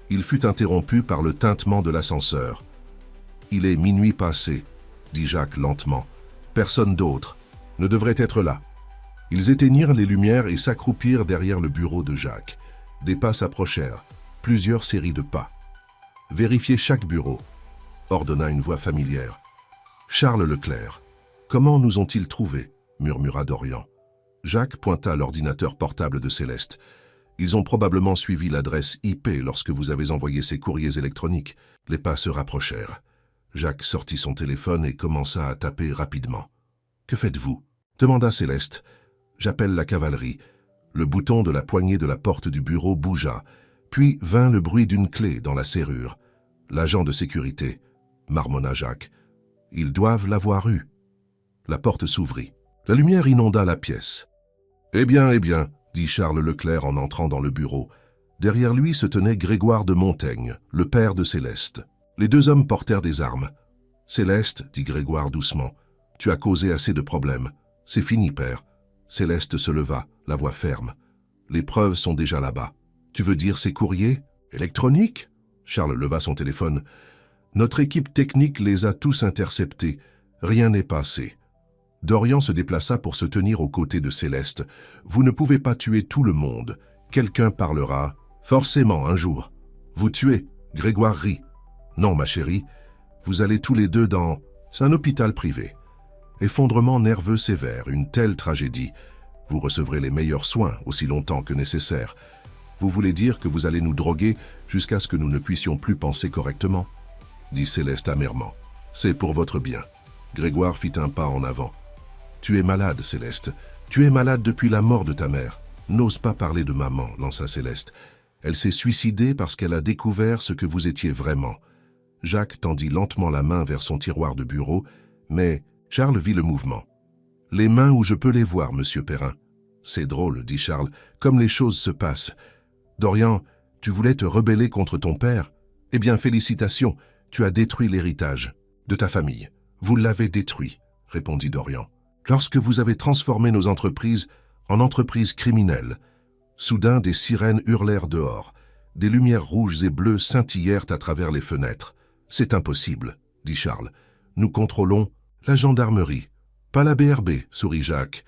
il fut interrompu par le tintement de l'ascenseur. « Il est minuit passé, » dit Jacques lentement. « Personne d'autre ne devrait être là. » Ils éteignirent les lumières et s'accroupirent derrière le bureau de Jacques. Des pas s'approchèrent, plusieurs séries de pas. « Vérifiez chaque bureau », ordonna une voix familière. Charles Leclerc. Comment nous ont-ils trouvés? Murmura Dorian. Jacques pointa l'ordinateur portable de Céleste. Ils ont probablement suivi l'adresse IP lorsque vous avez envoyé ces courriers électroniques. Les pas se rapprochèrent. Jacques sortit son téléphone et commença à taper rapidement. « Que faites-vous » demanda Céleste. « J'appelle la cavalerie. » Le bouton de la poignée de la porte du bureau bougea, puis vint le bruit d'une clé dans la serrure. « L'agent de sécurité » marmonna Jacques. « Ils doivent l'avoir eu. » La porte s'ouvrit. La lumière inonda la pièce. « eh bien, dit Charles Leclerc en entrant dans le bureau. Derrière lui se tenait Grégoire de Montaigne, le père de Céleste. Les deux hommes portèrent des armes. « Céleste, dit Grégoire doucement, tu as causé assez de problèmes. C'est fini, père. » Céleste se leva, la voix ferme. « Les preuves sont déjà là-bas. Tu veux dire ces courriers électroniques ?» Charles leva son téléphone. « Notre équipe technique les a tous interceptés. Rien n'est passé. » Dorian se déplaça pour se tenir aux côtés de Céleste. « Vous ne pouvez pas tuer tout le monde. Quelqu'un parlera. Forcément, un jour. Vous tuez. » Grégoire rit. « Non, ma chérie. Vous allez tous les deux dans... C'est un hôpital privé. Effondrement nerveux sévère, une telle tragédie. Vous recevrez les meilleurs soins aussi longtemps que nécessaire. Vous voulez dire que vous allez nous droguer jusqu'à ce que nous ne puissions plus penser correctement ?» dit Céleste amèrement. « C'est pour votre bien. » Grégoire fit un pas en avant. « Tu es malade, Céleste. Tu es malade depuis la mort de ta mère. N'ose pas parler de maman, lança Céleste. Elle s'est suicidée parce qu'elle a découvert ce que vous étiez vraiment. » Jacques tendit lentement la main vers son tiroir de bureau, mais Charles vit le mouvement. « Les mains où je peux les voir, monsieur Perrin. »« C'est drôle, dit Charles, comme les choses se passent. Dorian, tu voulais te rebeller contre ton père? Eh bien, félicitations, tu as détruit l'héritage de ta famille. Vous l'avez détruit, répondit Dorian. Lorsque vous avez transformé nos entreprises en entreprises criminelles. Soudain, des sirènes hurlèrent dehors. Des lumières rouges et bleues scintillèrent à travers les fenêtres. « C'est impossible, dit Charles. Nous contrôlons la gendarmerie. Pas la BRB, sourit Jacques.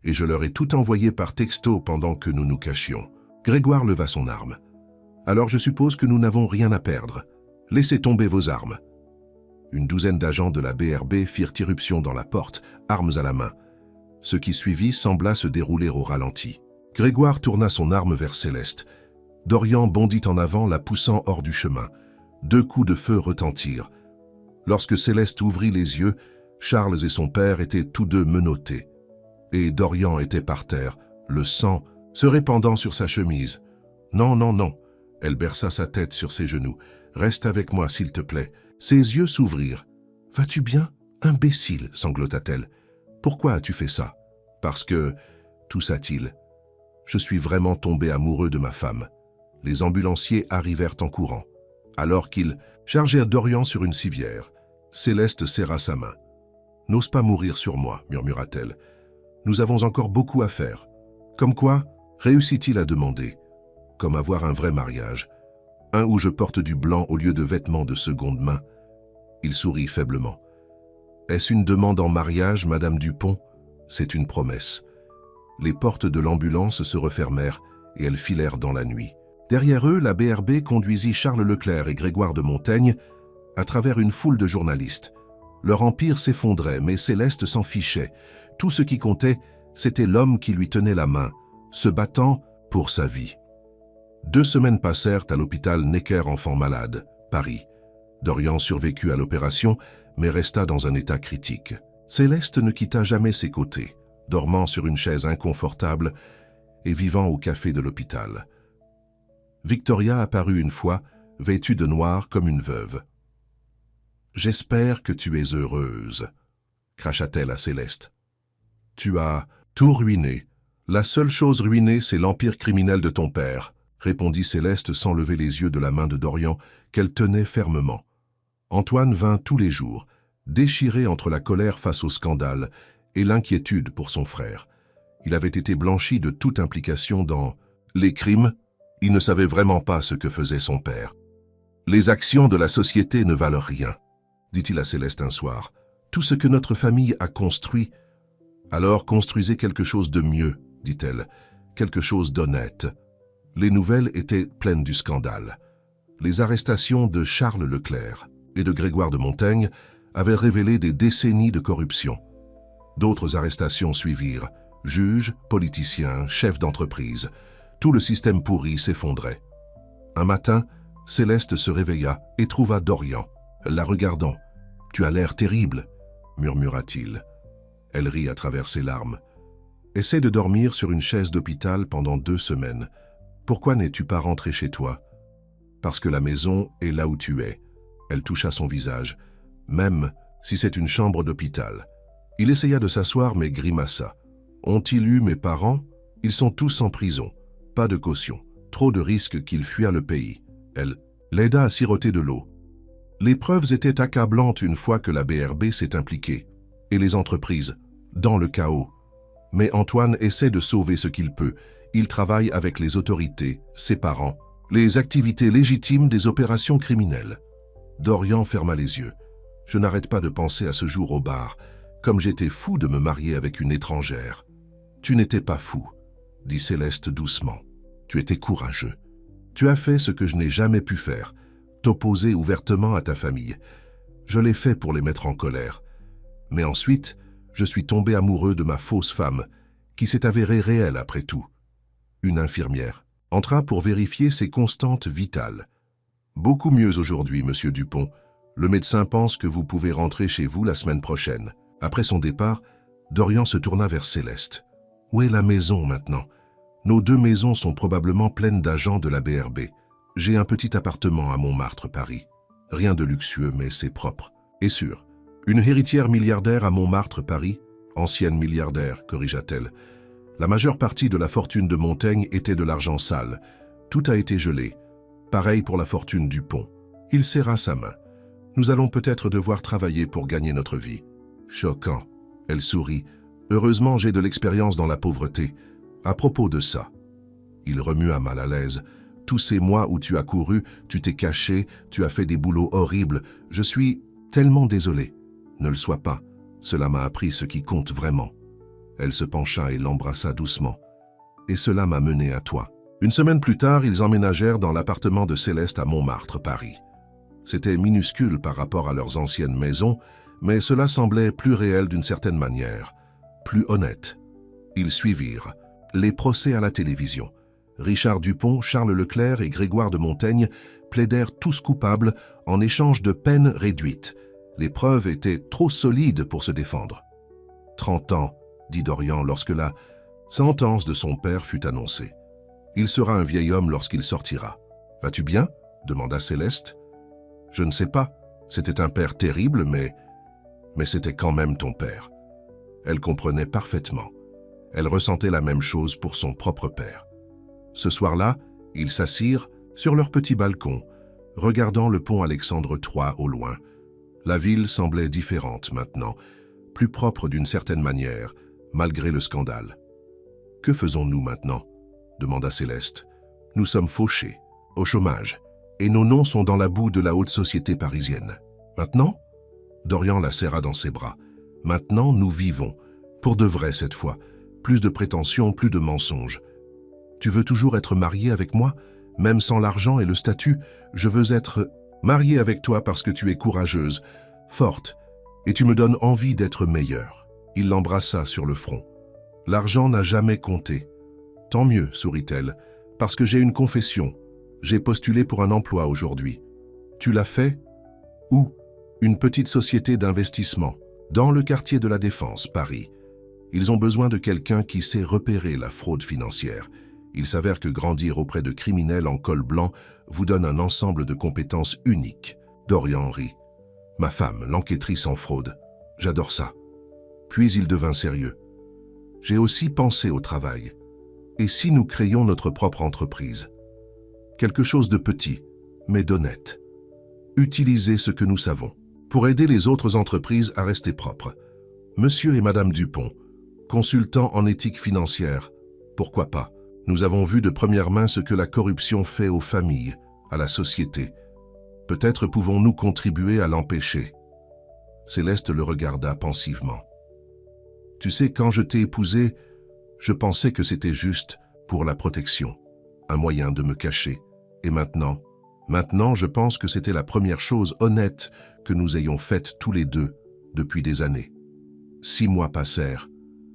Et je leur ai tout envoyé par texto pendant que nous nous cachions. » Grégoire leva son arme. « Alors je suppose que nous n'avons rien à perdre. Laissez tomber vos armes. » Une douzaine d'agents de la BRB firent irruption dans la porte, armes à la main. Ce qui suivit sembla se dérouler au ralenti. Grégoire tourna son arme vers Céleste. Dorian bondit en avant, la poussant hors du chemin. 2 coups de feu retentirent. Lorsque Céleste ouvrit les yeux, Charles et son père étaient tous deux menottés. Et Dorian était par terre, le sang se répandant sur sa chemise. « Non, non, non !» Elle berça sa tête sur ses genoux. « Reste avec moi, s'il te plaît. » Ses yeux s'ouvrirent. « Vas-tu bien, imbécile » sanglota-t-elle. « Pourquoi as-tu fait ça ?»« Parce que... » toussa-t-il. « Je suis vraiment tombé amoureux de ma femme. » Les ambulanciers arrivèrent en courant. Alors qu'ils chargèrent Dorian sur une civière, Céleste serra sa main. « N'ose pas mourir sur moi, murmura-t-elle. Nous avons encore beaucoup à faire. » Comme quoi, réussit-il à demander. Comme avoir un vrai mariage. Un où je porte du blanc au lieu de vêtements de seconde main. Il sourit faiblement. « Est-ce une demande en mariage, Madame Dupont ?» C'est une promesse. Les portes de l'ambulance se refermèrent et elles filèrent dans la nuit. Derrière eux, la BRB conduisit Charles Leclerc et Grégoire de Montaigne à travers une foule de journalistes. Leur empire s'effondrait, mais Céleste s'en fichait. Tout ce qui comptait, c'était l'homme qui lui tenait la main, se battant pour sa vie. 2 semaines passèrent à l'hôpital Necker-Enfants Malades, Paris. Dorian survécut à l'opération, mais resta dans un état critique. Céleste ne quitta jamais ses côtés, dormant sur une chaise inconfortable et vivant au café de l'hôpital. Victoria apparut une fois, vêtue de noir comme une veuve. « J'espère que tu es heureuse » cracha-t-elle à Céleste. « Tu as tout ruiné. La seule chose ruinée, c'est l'empire criminel de ton père » répondit Céleste sans lever les yeux de la main de Dorian, qu'elle tenait fermement. Antoine vint tous les jours, déchiré entre la colère face au scandale et l'inquiétude pour son frère. Il avait été blanchi de toute implication dans les crimes. Il ne savait vraiment pas ce que faisait son père. « Les actions de la société ne valent rien, » dit-il à Céleste un soir. « Tout ce que notre famille a construit, alors construisez quelque chose de mieux, dit-elle, quelque chose d'honnête. » Les nouvelles étaient pleines du scandale. Les arrestations de Charles Leclerc et de Grégoire de Montaigne avait révélé des décennies de corruption. D'autres arrestations suivirent. Juges, politiciens, chefs d'entreprise. Tout le système pourri s'effondrait. Un matin, Céleste se réveilla et trouva Dorian, la regardant. « Tu as l'air terrible », murmura-t-il. Elle rit à travers ses larmes. « Essaie de dormir sur une chaise d'hôpital pendant 2 semaines. Pourquoi n'es-tu pas rentré chez toi ?»« Parce que la maison est là où tu es. » Elle toucha son visage. « Même si c'est une chambre d'hôpital. » Il essaya de s'asseoir mais grimaça. « Ont-ils eu mes parents? Ils sont tous en prison. Pas de caution. Trop de risques qu'ils fuient le pays. » Elle l'aida à siroter de l'eau. Les preuves étaient accablantes une fois que la BRB s'est impliquée. Et les entreprises, dans le chaos. Mais Antoine essaie de sauver ce qu'il peut. Il travaille avec les autorités, ses parents, les activités légitimes des opérations criminelles. Dorian ferma les yeux. « Je n'arrête pas de penser à ce jour au bar, comme j'étais fou de me marier avec une étrangère. »« Tu n'étais pas fou, » dit Céleste doucement. « Tu étais courageux. Tu as fait ce que je n'ai jamais pu faire, t'opposer ouvertement à ta famille. Je l'ai fait pour les mettre en colère. Mais ensuite, je suis tombé amoureux de ma fausse femme, qui s'est avérée réelle après tout. » Une infirmière entra pour vérifier ses constantes vitales. « Beaucoup mieux aujourd'hui, monsieur Dupont. Le médecin pense que vous pouvez rentrer chez vous la semaine prochaine. » Après son départ, Dorian se tourna vers Céleste. « Où est la maison maintenant ? Nos 2 maisons sont probablement pleines d'agents de la BRB. J'ai un petit appartement à Montmartre, Paris. Rien de luxueux, mais c'est propre. Et sûr. Une héritière milliardaire à Montmartre, Paris. Ancienne milliardaire, corrigea-t-elle. La majeure partie de la fortune de Montaigne était de l'argent sale. Tout a été gelé. Pareil pour la fortune Dupont. Il serra sa main. Nous allons peut-être devoir travailler pour gagner notre vie. Choquant. Elle sourit. Heureusement, j'ai de l'expérience dans la pauvreté. À propos de ça. Il remua mal à l'aise. Tous ces mois où tu as couru, tu t'es caché, tu as fait des boulots horribles. Je suis tellement désolé. Ne le sois pas. Cela m'a appris ce qui compte vraiment. Elle se pencha et l'embrassa doucement. Et cela m'a mené à toi. Une semaine plus tard, ils emménagèrent dans l'appartement de Céleste à Montmartre, Paris. C'était minuscule par rapport à leurs anciennes maisons, mais cela semblait plus réel d'une certaine manière, plus honnête. Ils suivirent les procès à la télévision. Richard Dupont, Charles Leclerc et Grégoire de Montaigne plaidèrent tous coupables en échange de peines réduites. Les preuves étaient trop solides pour se défendre. 30 ans, dit Dorian lorsque la sentence de son père fut annoncée. Il sera un vieil homme lorsqu'il sortira. « Vas-tu bien » demanda Céleste. « Je ne sais pas. C'était un père terrible, mais c'était quand même ton père. » Elle comprenait parfaitement. Elle ressentait la même chose pour son propre père. Ce soir-là, ils s'assirent sur leur petit balcon, regardant le pont Alexandre III au loin. La ville semblait différente maintenant, plus propre d'une certaine manière, malgré le scandale. « Que faisons-nous maintenant » demanda Céleste. « Nous sommes fauchés, au chômage, et nos noms sont dans la boue de la haute société parisienne. Maintenant » Dorian la serra dans ses bras. « Maintenant, nous vivons, pour de vrai cette fois. Plus de prétentions, plus de mensonges. Tu veux toujours être mariée avec moi, même sans l'argent et le statut. Je veux être mariée avec toi parce que tu es courageuse, forte, et tu me donnes envie d'être meilleure. » Il l'embrassa sur le front. « L'argent n'a jamais compté. »« Tant mieux, sourit-elle, parce que j'ai une confession. J'ai postulé pour un emploi aujourd'hui. »« Tu l'as fait ? » ?»« Où ? » ?»« Une petite société d'investissement, dans le quartier de la Défense, Paris. Ils ont besoin de quelqu'un qui sait repérer la fraude financière. Il s'avère que grandir auprès de criminels en col blanc vous donne un ensemble de compétences uniques. » Dorian rit. « Ma femme, l'enquêtrice en fraude. J'adore ça. » Puis il devint sérieux. « J'ai aussi pensé au travail. Et si nous créions notre propre entreprise ? Quelque chose de petit, mais d'honnête. Utiliser ce que nous savons, pour aider les autres entreprises à rester propres. Monsieur et Madame Dupont, consultants en éthique financière, pourquoi pas ? Nous avons vu de première main ce que la corruption fait aux familles, à la société. Peut-être pouvons-nous contribuer à l'empêcher. » Céleste le regarda pensivement. « Tu sais, quand je t'ai épousé, je pensais que c'était juste pour la protection, un moyen de me cacher. Et maintenant, Maintenant, je pense que c'était la première chose honnête que nous ayons faite tous les deux depuis des années. 6 mois passèrent.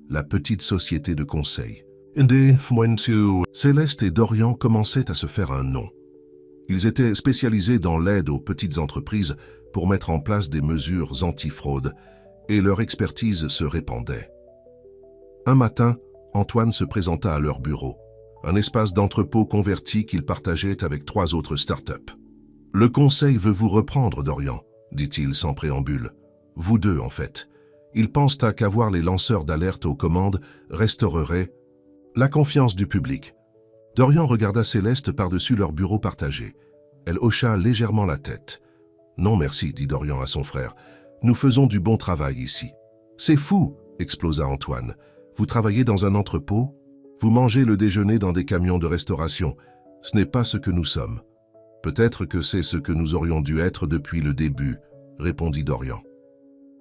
La petite société de conseil. Céleste et Dorian commençaient à se faire un nom. Ils étaient spécialisés dans l'aide aux petites entreprises pour mettre en place des mesures anti-fraude et leur expertise se répandait. Un matin, Antoine se présenta à leur bureau, un espace d'entrepôt converti qu'il partageait avec 3 autres startups. « Le conseil veut vous reprendre, Dorian, » dit-il sans préambule. « Vous deux, en fait. Ils pensent qu'avoir les lanceurs d'alerte aux commandes restaurerait la confiance du public. » Dorian regarda Céleste par-dessus leur bureau partagé. Elle hocha légèrement la tête. « Non, merci, dit Dorian à son frère. Nous faisons du bon travail ici. »« C'est fou !» explosa Antoine. « Vous travaillez dans un entrepôt ? Vous mangez le déjeuner dans des camions de restauration. Ce n'est pas ce que nous sommes. »« Peut-être que c'est ce que nous aurions dû être depuis le début, » répondit Dorian.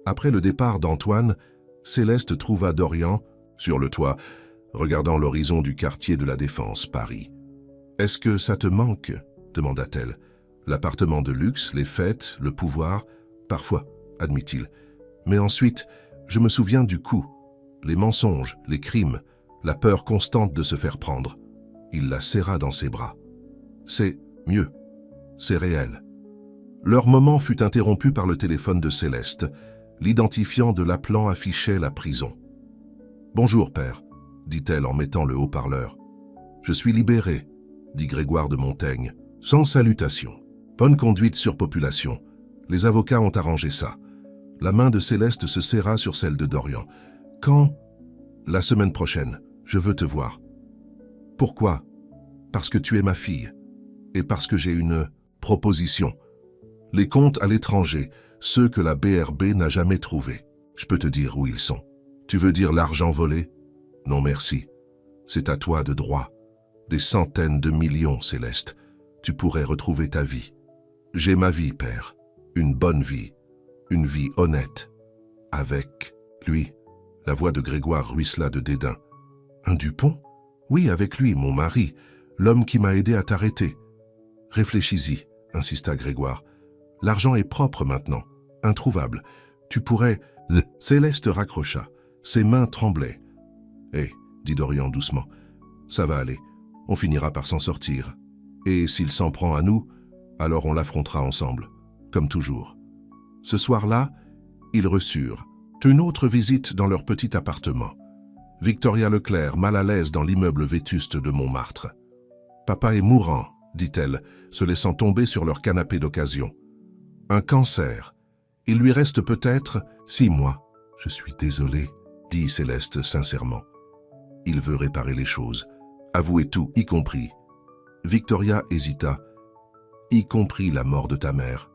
Après le départ d'Antoine, Céleste trouva Dorian, sur le toit, regardant l'horizon du quartier de la Défense, Paris. « Est-ce que ça te manque ?» demanda-t-elle. « L'appartement de luxe, les fêtes, le pouvoir, parfois, admit-il. Mais ensuite, je me souviens du coup, les mensonges, les crimes, la peur constante de se faire prendre. » Il la serra dans ses bras. « C'est mieux, c'est réel. » Leur moment fut interrompu par le téléphone de Céleste. L'identifiant de l'appelant affichait la prison. « Bonjour, père, » dit-elle en mettant le haut-parleur. « Je suis libéré, » dit Grégoire de Montaigne, sans salutation. Bonne conduite sur population. Les avocats ont arrangé ça. La main de Céleste se serra sur celle de Dorian. « Quand ?»« La semaine prochaine. Je veux te voir. »« Pourquoi ?»« Parce que tu es ma fille. Et parce que j'ai une proposition. Les comptes à l'étranger, ceux que la BRB n'a jamais trouvés. Je peux te dire où ils sont. Tu veux dire l'argent volé ? Non merci. C'est à toi de droit. Des centaines de millions, Céleste. Tu pourrais retrouver ta vie. J'ai ma vie, père. Une bonne vie. Une vie honnête. Avec lui. » La voix de Grégoire ruissela de dédain. « Un Dupont ? Oui, avec lui, mon mari, l'homme qui m'a aidé à t'arrêter. » « Réfléchis-y, insista Grégoire. « L'argent est propre maintenant, introuvable. Tu pourrais... » Céleste raccrocha. Ses mains tremblaient. « Hé, dit Dorian doucement, ça va aller. On finira par s'en sortir. Et s'il s'en prend à nous, alors on l'affrontera ensemble, comme toujours. » Ce soir-là, ils reçurent une autre visite dans leur petit appartement. Victoria Leclerc, mal à l'aise dans l'immeuble vétuste de Montmartre. « Papa est mourant, » dit-elle, se laissant tomber sur leur canapé d'occasion. « Un cancer. Il lui reste peut-être 6 mois. »« Je suis désolée, » dit Céleste sincèrement. « Il veut réparer les choses. Avouer tout, y compris. » Victoria hésita. « Y compris la mort de ta mère. »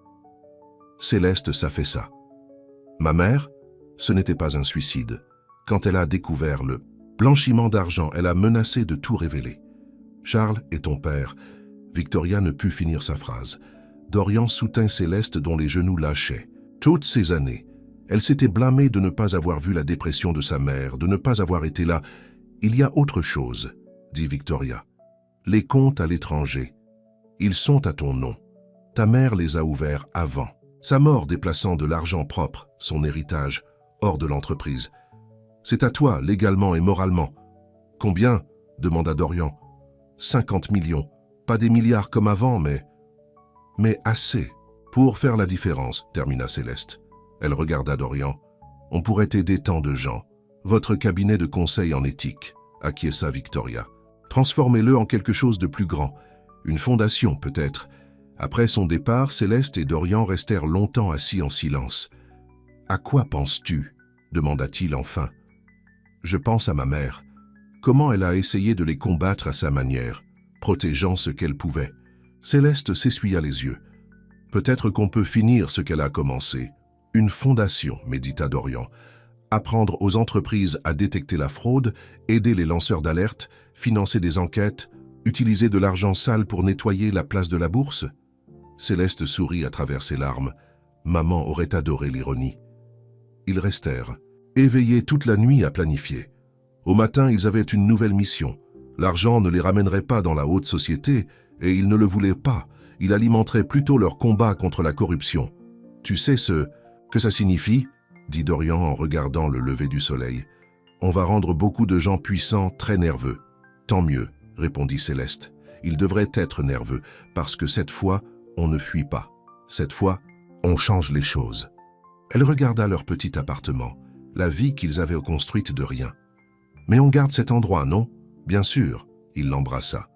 Céleste s'affaissa. « Ma mère, ce n'était pas un suicide. Quand elle a découvert le blanchiment d'argent, elle a menacé de tout révéler. Charles est ton père. » Victoria ne put finir sa phrase. Dorian soutint Céleste dont les genoux lâchaient. Toutes ces années, elle s'était blâmée de ne pas avoir vu la dépression de sa mère, de ne pas avoir été là. « Il y a autre chose, » dit Victoria. « Les comptes à l'étranger. Ils sont à ton nom. Ta mère les a ouverts avant. Sa mort déplaçant de l'argent propre, son héritage, hors de l'entreprise. C'est à toi, légalement et moralement. »« Combien ?» demanda Dorian. « 50 millions. Pas des milliards comme avant, mais assez. Pour faire la différence, » termina Céleste. Elle regarda Dorian. « On pourrait aider tant de gens. Votre cabinet de conseil en éthique, » acquiesça Victoria. « Transformez-le en quelque chose de plus grand. Une fondation, peut-être. » Après son départ, Céleste et Dorian restèrent longtemps assis en silence. « À quoi penses-tu » demanda-t-il enfin. « Je pense à ma mère. Comment elle a essayé de les combattre à sa manière, protégeant ce qu'elle pouvait. » Céleste s'essuya les yeux. « Peut-être qu'on peut finir ce qu'elle a commencé. Une fondation, médita Dorian. Apprendre aux entreprises à détecter la fraude, aider les lanceurs d'alerte, financer des enquêtes, utiliser de l'argent sale pour nettoyer la place de la bourse. » Céleste sourit à travers ses larmes. Maman aurait adoré l'ironie. Ils restèrent, éveillés toute la nuit à planifier. Au matin, ils avaient une nouvelle mission. L'argent ne les ramènerait pas dans la haute société, et ils ne le voulaient pas. il alimenterait plutôt leur combat contre la corruption. Tu sais ce que ça signifie? Dit Dorian en regardant le lever du soleil. On va rendre beaucoup de gens puissants très nerveux. Tant mieux, répondit Céleste. Ils devraient être nerveux, parce que cette fois, on ne fuit pas. Cette fois, on change les choses. Elle regarda leur petit appartement, la vie qu'ils avaient construite de rien. Mais on garde cet endroit, non? Bien sûr, il l'embrassa.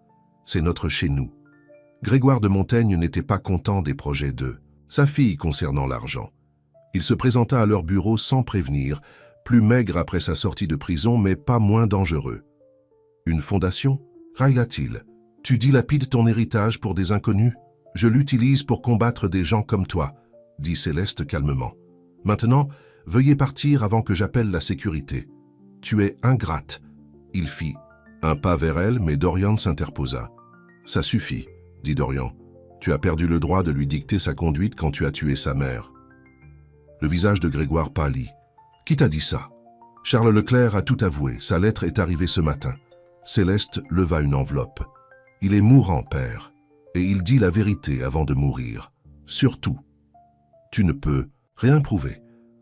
C'est notre chez nous. Grégoire de Montaigne n'était pas content des projets de sa fille concernant l'argent. Il se présenta à leur bureau sans prévenir, plus maigre après sa sortie de prison, mais pas moins dangereux. Une fondation? Railla-t-il. Tu dilapides ton héritage pour des inconnus? Je l'utilise pour combattre des gens comme toi, dit Céleste calmement. Maintenant, veuillez partir avant que j'appelle la sécurité. Tu es ingrate. Il fit un pas vers elle, mais Dorian s'interposa. Ça suffit, dit Dorian. Tu as perdu le droit de lui dicter sa conduite quand tu as tué sa mère. Le visage de Grégoire pâlit. Qui t'a dit ça? Charles Leclerc a tout avoué. Sa lettre est arrivée ce matin. Céleste leva une enveloppe. Il est mourant, père, et il dit la vérité avant de mourir. Surtout. Tu ne peux rien prouver.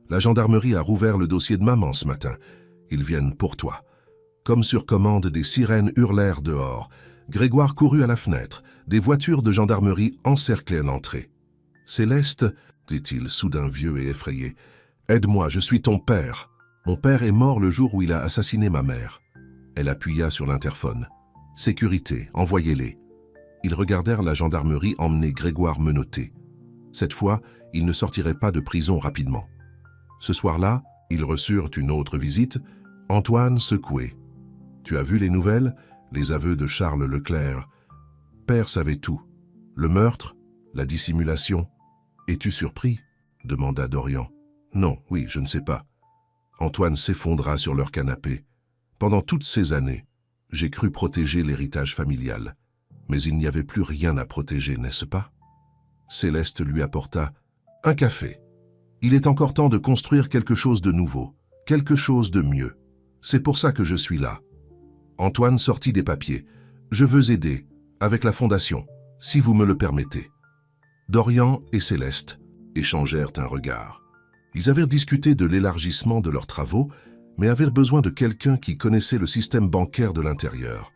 La gendarmerie a rouvert le dossier de maman ce matin. Ils viennent pour toi. Comme sur commande, des sirènes hurlèrent dehors. Grégoire courut à la fenêtre. Des voitures de gendarmerie encerclaient l'entrée. Céleste, dit-il, soudain vieux et effrayé, aide-moi, je suis ton père. Mon père est mort le jour où il a assassiné ma mère. Elle appuya sur l'interphone. Sécurité, envoyez-les. Ils regardèrent la gendarmerie emmener Grégoire menotté. Cette fois, il ne sortirait pas de prison rapidement. Ce soir-là, ils reçurent une autre visite, Antoine secoué. Tu as vu les nouvelles? Les aveux de Charles Leclerc. Père savait tout. Le meurtre, la dissimulation. Es-tu surpris? Demanda Dorian. Non, oui, je ne sais pas. Antoine s'effondra sur leur canapé. Pendant toutes ces années, j'ai cru protéger l'héritage familial. Mais il n'y avait plus rien à protéger, n'est-ce pas? Céleste lui apporta un café. Il est encore temps de construire quelque chose de nouveau, quelque chose de mieux. C'est pour ça que je suis là. Antoine sortit des papiers. Je veux aider, avec la fondation, si vous me le permettez. Dorian et Céleste échangèrent un regard. Ils avaient discuté de l'élargissement de leurs travaux, mais avaient besoin de quelqu'un qui connaissait le système bancaire de l'intérieur.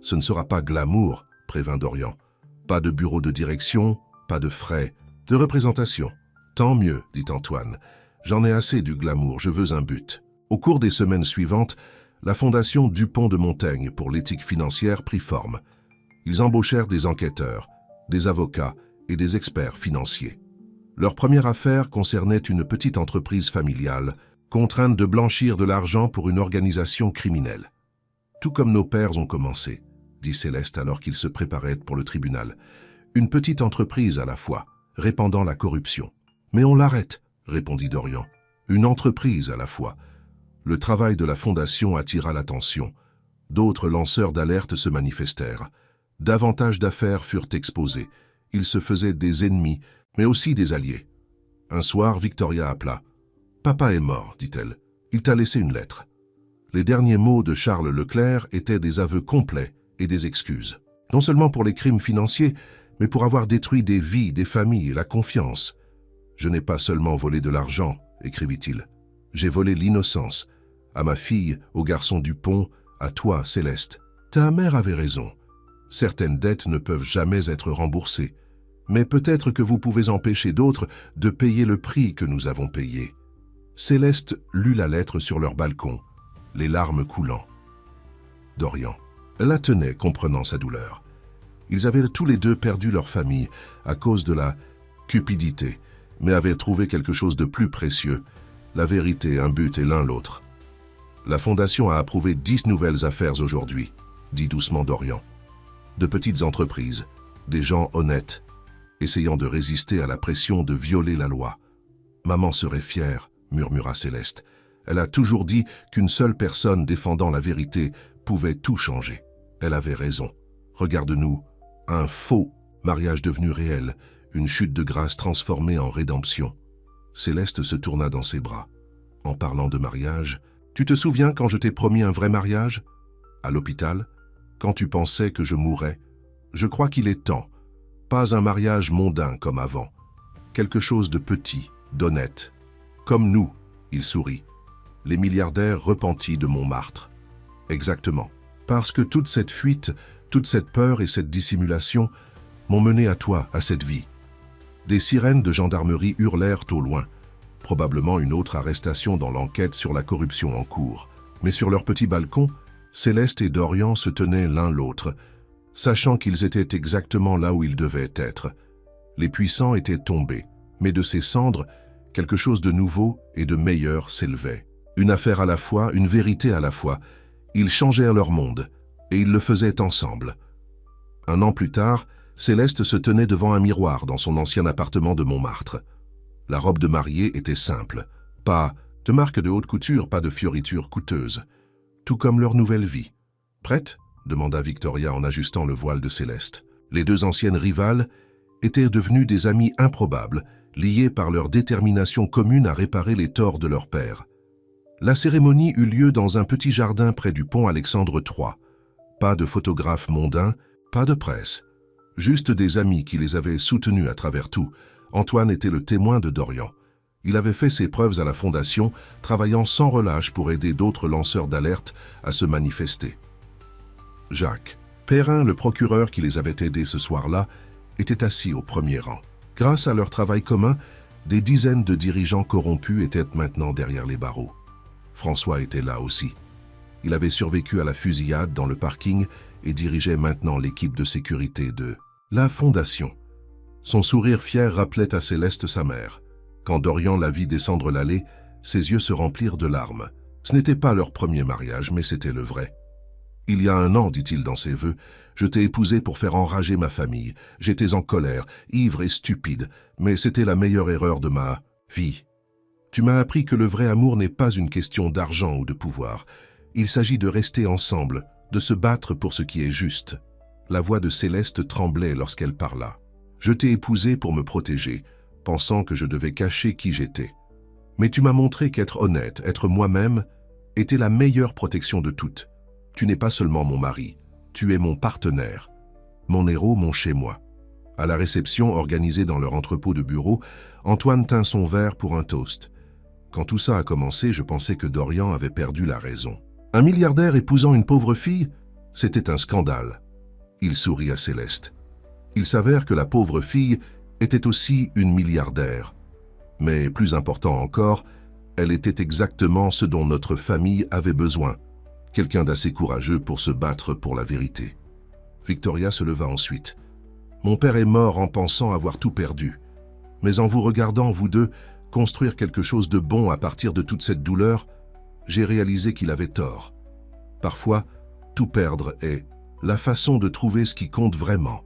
Ce ne sera pas glamour, prévint Dorian. Pas de bureau de direction, pas de frais, de représentation. Tant mieux, dit Antoine. J'en ai assez du glamour, je veux un but. Au cours des semaines suivantes, la fondation Dupont de Montaigne pour l'éthique financière prit forme. Ils embauchèrent des enquêteurs, des avocats et des experts financiers. Leur première affaire concernait une petite entreprise familiale, contrainte de blanchir de l'argent pour une organisation criminelle. Tout comme nos pères ont commencé, dit Céleste alors qu'ils se préparaient pour le tribunal. Une petite entreprise à la fois, répandant la corruption. Mais on l'arrête, répondit Dorian. Une entreprise à la fois. Le travail de la fondation attira l'attention. D'autres lanceurs d'alerte se manifestèrent. Davantage d'affaires furent exposées. Ils se faisaient des ennemis, mais aussi des alliés. Un soir, Victoria appela. « Papa est mort, dit-elle. Il t'a laissé une lettre. » Les derniers mots de Charles Leclerc étaient des aveux complets et des excuses. Non seulement pour les crimes financiers, mais pour avoir détruit des vies, des familles et la confiance. « Je n'ai pas seulement volé de l'argent, écrivit-il. J'ai volé l'innocence. À ma fille, au garçon Dupont, à toi, Céleste. Ta mère avait raison. Certaines dettes ne peuvent jamais être remboursées. Mais peut-être que vous pouvez empêcher d'autres de payer le prix que nous avons payé. » Céleste lut la lettre sur leur balcon, les larmes coulant. Dorian la tenait, comprenant sa douleur. Ils avaient tous les deux perdu leur famille à cause de la cupidité, mais avaient trouvé quelque chose de plus précieux, la vérité, un but et l'un l'autre. La Fondation a approuvé 10 nouvelles affaires aujourd'hui, dit doucement Dorian. De petites entreprises, des gens honnêtes, essayant de résister à la pression de violer la loi. Maman serait fière, murmura Céleste. Elle a toujours dit qu'une seule personne défendant la vérité pouvait tout changer. Elle avait raison. Regarde-nous, un faux mariage devenu réel, une chute de grâce transformée en rédemption. Céleste se tourna dans ses bras. En parlant de mariage, tu te souviens quand je t'ai promis un vrai mariage? À l'hôpital, quand tu pensais que je mourrais? Je crois qu'il est temps. Pas un mariage mondain comme avant. Quelque chose de petit, d'honnête. Comme nous, il sourit. Les milliardaires repentis de Montmartre. Exactement. Parce que toute cette fuite, toute cette peur et cette dissimulation m'ont mené à toi, à cette vie. Des sirènes de gendarmerie hurlèrent au loin. Probablement une autre arrestation dans l'enquête sur la corruption en cours. Mais sur leur petit balcon, Céleste et Dorian se tenaient l'un l'autre, sachant qu'ils étaient exactement là où ils devaient être. Les puissants étaient tombés, mais de ces cendres, quelque chose de nouveau et de meilleur s'élevait. Une affaire à la fois, une vérité à la fois. Ils changèrent leur monde, et ils le faisaient ensemble. Un an plus tard, Céleste se tenait devant un miroir dans son ancien appartement de Montmartre. La robe de mariée était simple, pas de marque de haute couture, pas de fioritures coûteuses, tout comme leur nouvelle vie. « Prête ?» demanda Victoria en ajustant le voile de Céleste. Les deux anciennes rivales étaient devenues des amies improbables, liées par leur détermination commune à réparer les torts de leur père. La cérémonie eut lieu dans un petit jardin près du pont Alexandre III. Pas de photographes mondains, pas de presse. Juste des amis qui les avaient soutenus à travers tout. Antoine était le témoin de Dorian. Il avait fait ses preuves à la Fondation, travaillant sans relâche pour aider d'autres lanceurs d'alerte à se manifester. Jacques, Perrin, le procureur qui les avait aidés ce soir-là, était assis au premier rang. Grâce à leur travail commun, des dizaines de dirigeants corrompus étaient maintenant derrière les barreaux. François était là aussi. Il avait survécu à la fusillade dans le parking et dirigeait maintenant l'équipe de sécurité de la Fondation. Son sourire fier rappelait à Céleste sa mère. Quand Dorian la vit descendre l'allée, ses yeux se remplirent de larmes. Ce n'était pas leur premier mariage, mais c'était le vrai. « Il y a un an, dit-il dans ses vœux, je t'ai épousée pour faire enrager ma famille. J'étais en colère, ivre et stupide, mais c'était la meilleure erreur de ma vie. Tu m'as appris que le vrai amour n'est pas une question d'argent ou de pouvoir. Il s'agit de rester ensemble, de se battre pour ce qui est juste. » La voix de Céleste tremblait lorsqu'elle parla. « Je t'ai épousée pour me protéger, pensant que je devais cacher qui j'étais. Mais tu m'as montré qu'être honnête, être moi-même, était la meilleure protection de toutes. Tu n'es pas seulement mon mari, tu es mon partenaire, mon héros, mon chez-moi. » À la réception organisée dans leur entrepôt de bureau, Antoine tint son verre pour un toast. Quand tout ça a commencé, je pensais que Dorian avait perdu la raison. Un milliardaire épousant une pauvre fille, c'était un scandale. Il sourit à Céleste. Il s'avère que la pauvre fille était aussi une milliardaire. Mais plus important encore, elle était exactement ce dont notre famille avait besoin. Quelqu'un d'assez courageux pour se battre pour la vérité. Victoria se leva ensuite. « Mon père est mort en pensant avoir tout perdu. Mais en vous regardant, vous deux, construire quelque chose de bon à partir de toute cette douleur, j'ai réalisé qu'il avait tort. Parfois, tout perdre est la façon de trouver ce qui compte vraiment. »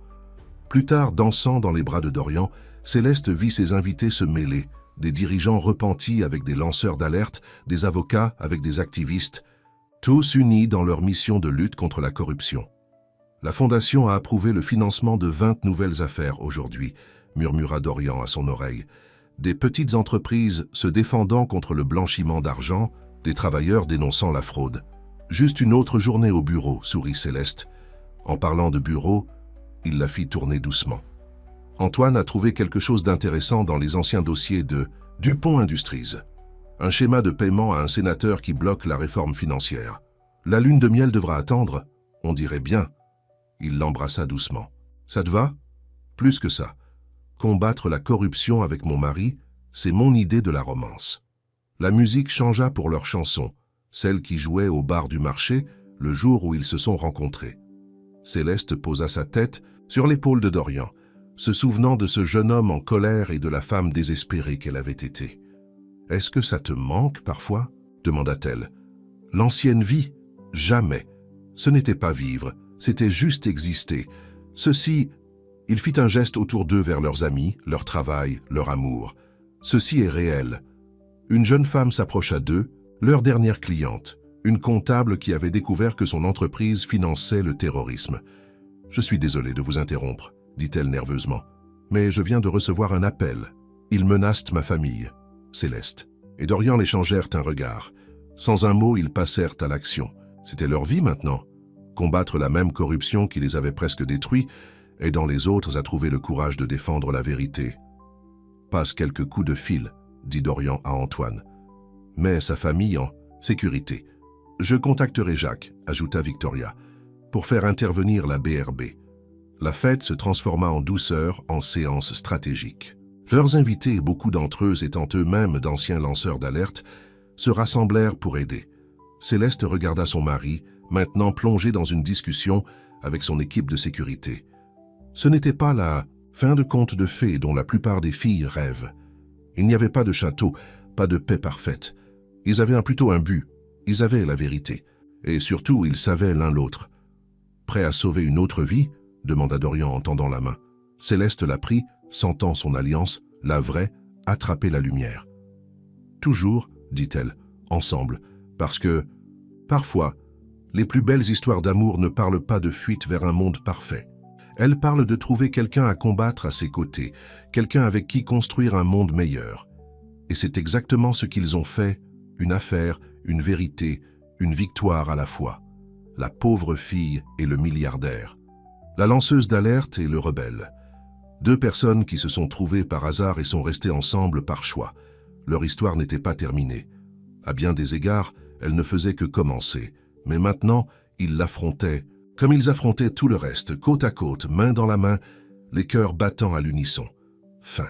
Plus tard, dansant dans les bras de Dorian, Céleste vit ses invités se mêler, des dirigeants repentis avec des lanceurs d'alerte, des avocats avec des activistes, tous unis dans leur mission de lutte contre la corruption. « La Fondation a approuvé le financement de 20 nouvelles affaires aujourd'hui, » murmura Dorian à son oreille. « Des petites entreprises se défendant contre le blanchiment d'argent, des travailleurs dénonçant la fraude. Juste une autre journée au bureau, » sourit Céleste. En parlant de bureau, il la fit tourner doucement. Antoine a trouvé quelque chose d'intéressant dans les anciens dossiers de Dupont Industries. Un schéma de paiement à un sénateur qui bloque la réforme financière. La lune de miel devra attendre, on dirait bien. Il l'embrassa doucement. Ça te va? Plus que ça. Combattre la corruption avec mon mari, c'est mon idée de la romance. La musique changea pour leur chanson, celle qui jouait au bar du marché le jour où ils se sont rencontrés. Céleste posa sa tête sur l'épaule de Dorian, se souvenant de ce jeune homme en colère et de la femme désespérée qu'elle avait été. « Est-ce que ça te manque parfois ?» demanda-t-elle. « L'ancienne vie? Jamais. Ce n'était pas vivre, c'était juste exister. Ceci... » Il fit un geste autour d'eux vers leurs amis, leur travail, leur amour. « Ceci est réel. » Une jeune femme s'approcha d'eux, leur dernière cliente, une comptable qui avait découvert que son entreprise finançait le terrorisme. « Je suis désolé de vous interrompre, » dit-elle nerveusement, « mais je viens de recevoir un appel. Ils menacent ma famille. » Céleste. Et Dorian échangèrent un regard. Sans un mot, ils passèrent à l'action. C'était leur vie maintenant. Combattre la même corruption qui les avait presque détruits aidant les autres à trouver le courage de défendre la vérité. « Passe quelques coups de fil, » dit Dorian à Antoine. « Mets sa famille en sécurité. Je contacterai Jacques, » ajouta Victoria, « pour faire intervenir la BRB. » La fête se transforma en douceur, en séance stratégique. Leurs invités, beaucoup d'entre eux étant eux-mêmes d'anciens lanceurs d'alerte, se rassemblèrent pour aider. Céleste regarda son mari, maintenant plongé dans une discussion avec son équipe de sécurité. Ce n'était pas la fin de conte de fées dont la plupart des filles rêvent. Il n'y avait pas de château, pas de paix parfaite. Ils avaient plutôt un but, ils avaient la vérité. Et surtout, ils savaient l'un l'autre. « Prêt à sauver une autre vie ?» demanda Dorian en tendant la main. Céleste la prit, sentant son alliance, la vraie, attraper la lumière. « Toujours, » dit-elle, « ensemble, parce que, parfois, les plus belles histoires d'amour ne parlent pas de fuite vers un monde parfait. Elles parlent de trouver quelqu'un à combattre à ses côtés, quelqu'un avec qui construire un monde meilleur. Et c'est exactement ce qu'ils ont fait, une affaire, une vérité, une victoire à la fois. La pauvre fille et le milliardaire. La lanceuse d'alerte et le rebelle. Deux personnes qui se sont trouvées par hasard et sont restées ensemble par choix. Leur histoire n'était pas terminée. À bien des égards, elle ne faisait que commencer. Mais maintenant, ils l'affrontaient, comme ils affrontaient tout le reste, côte à côte, main dans la main, les cœurs battant à l'unisson. Fin.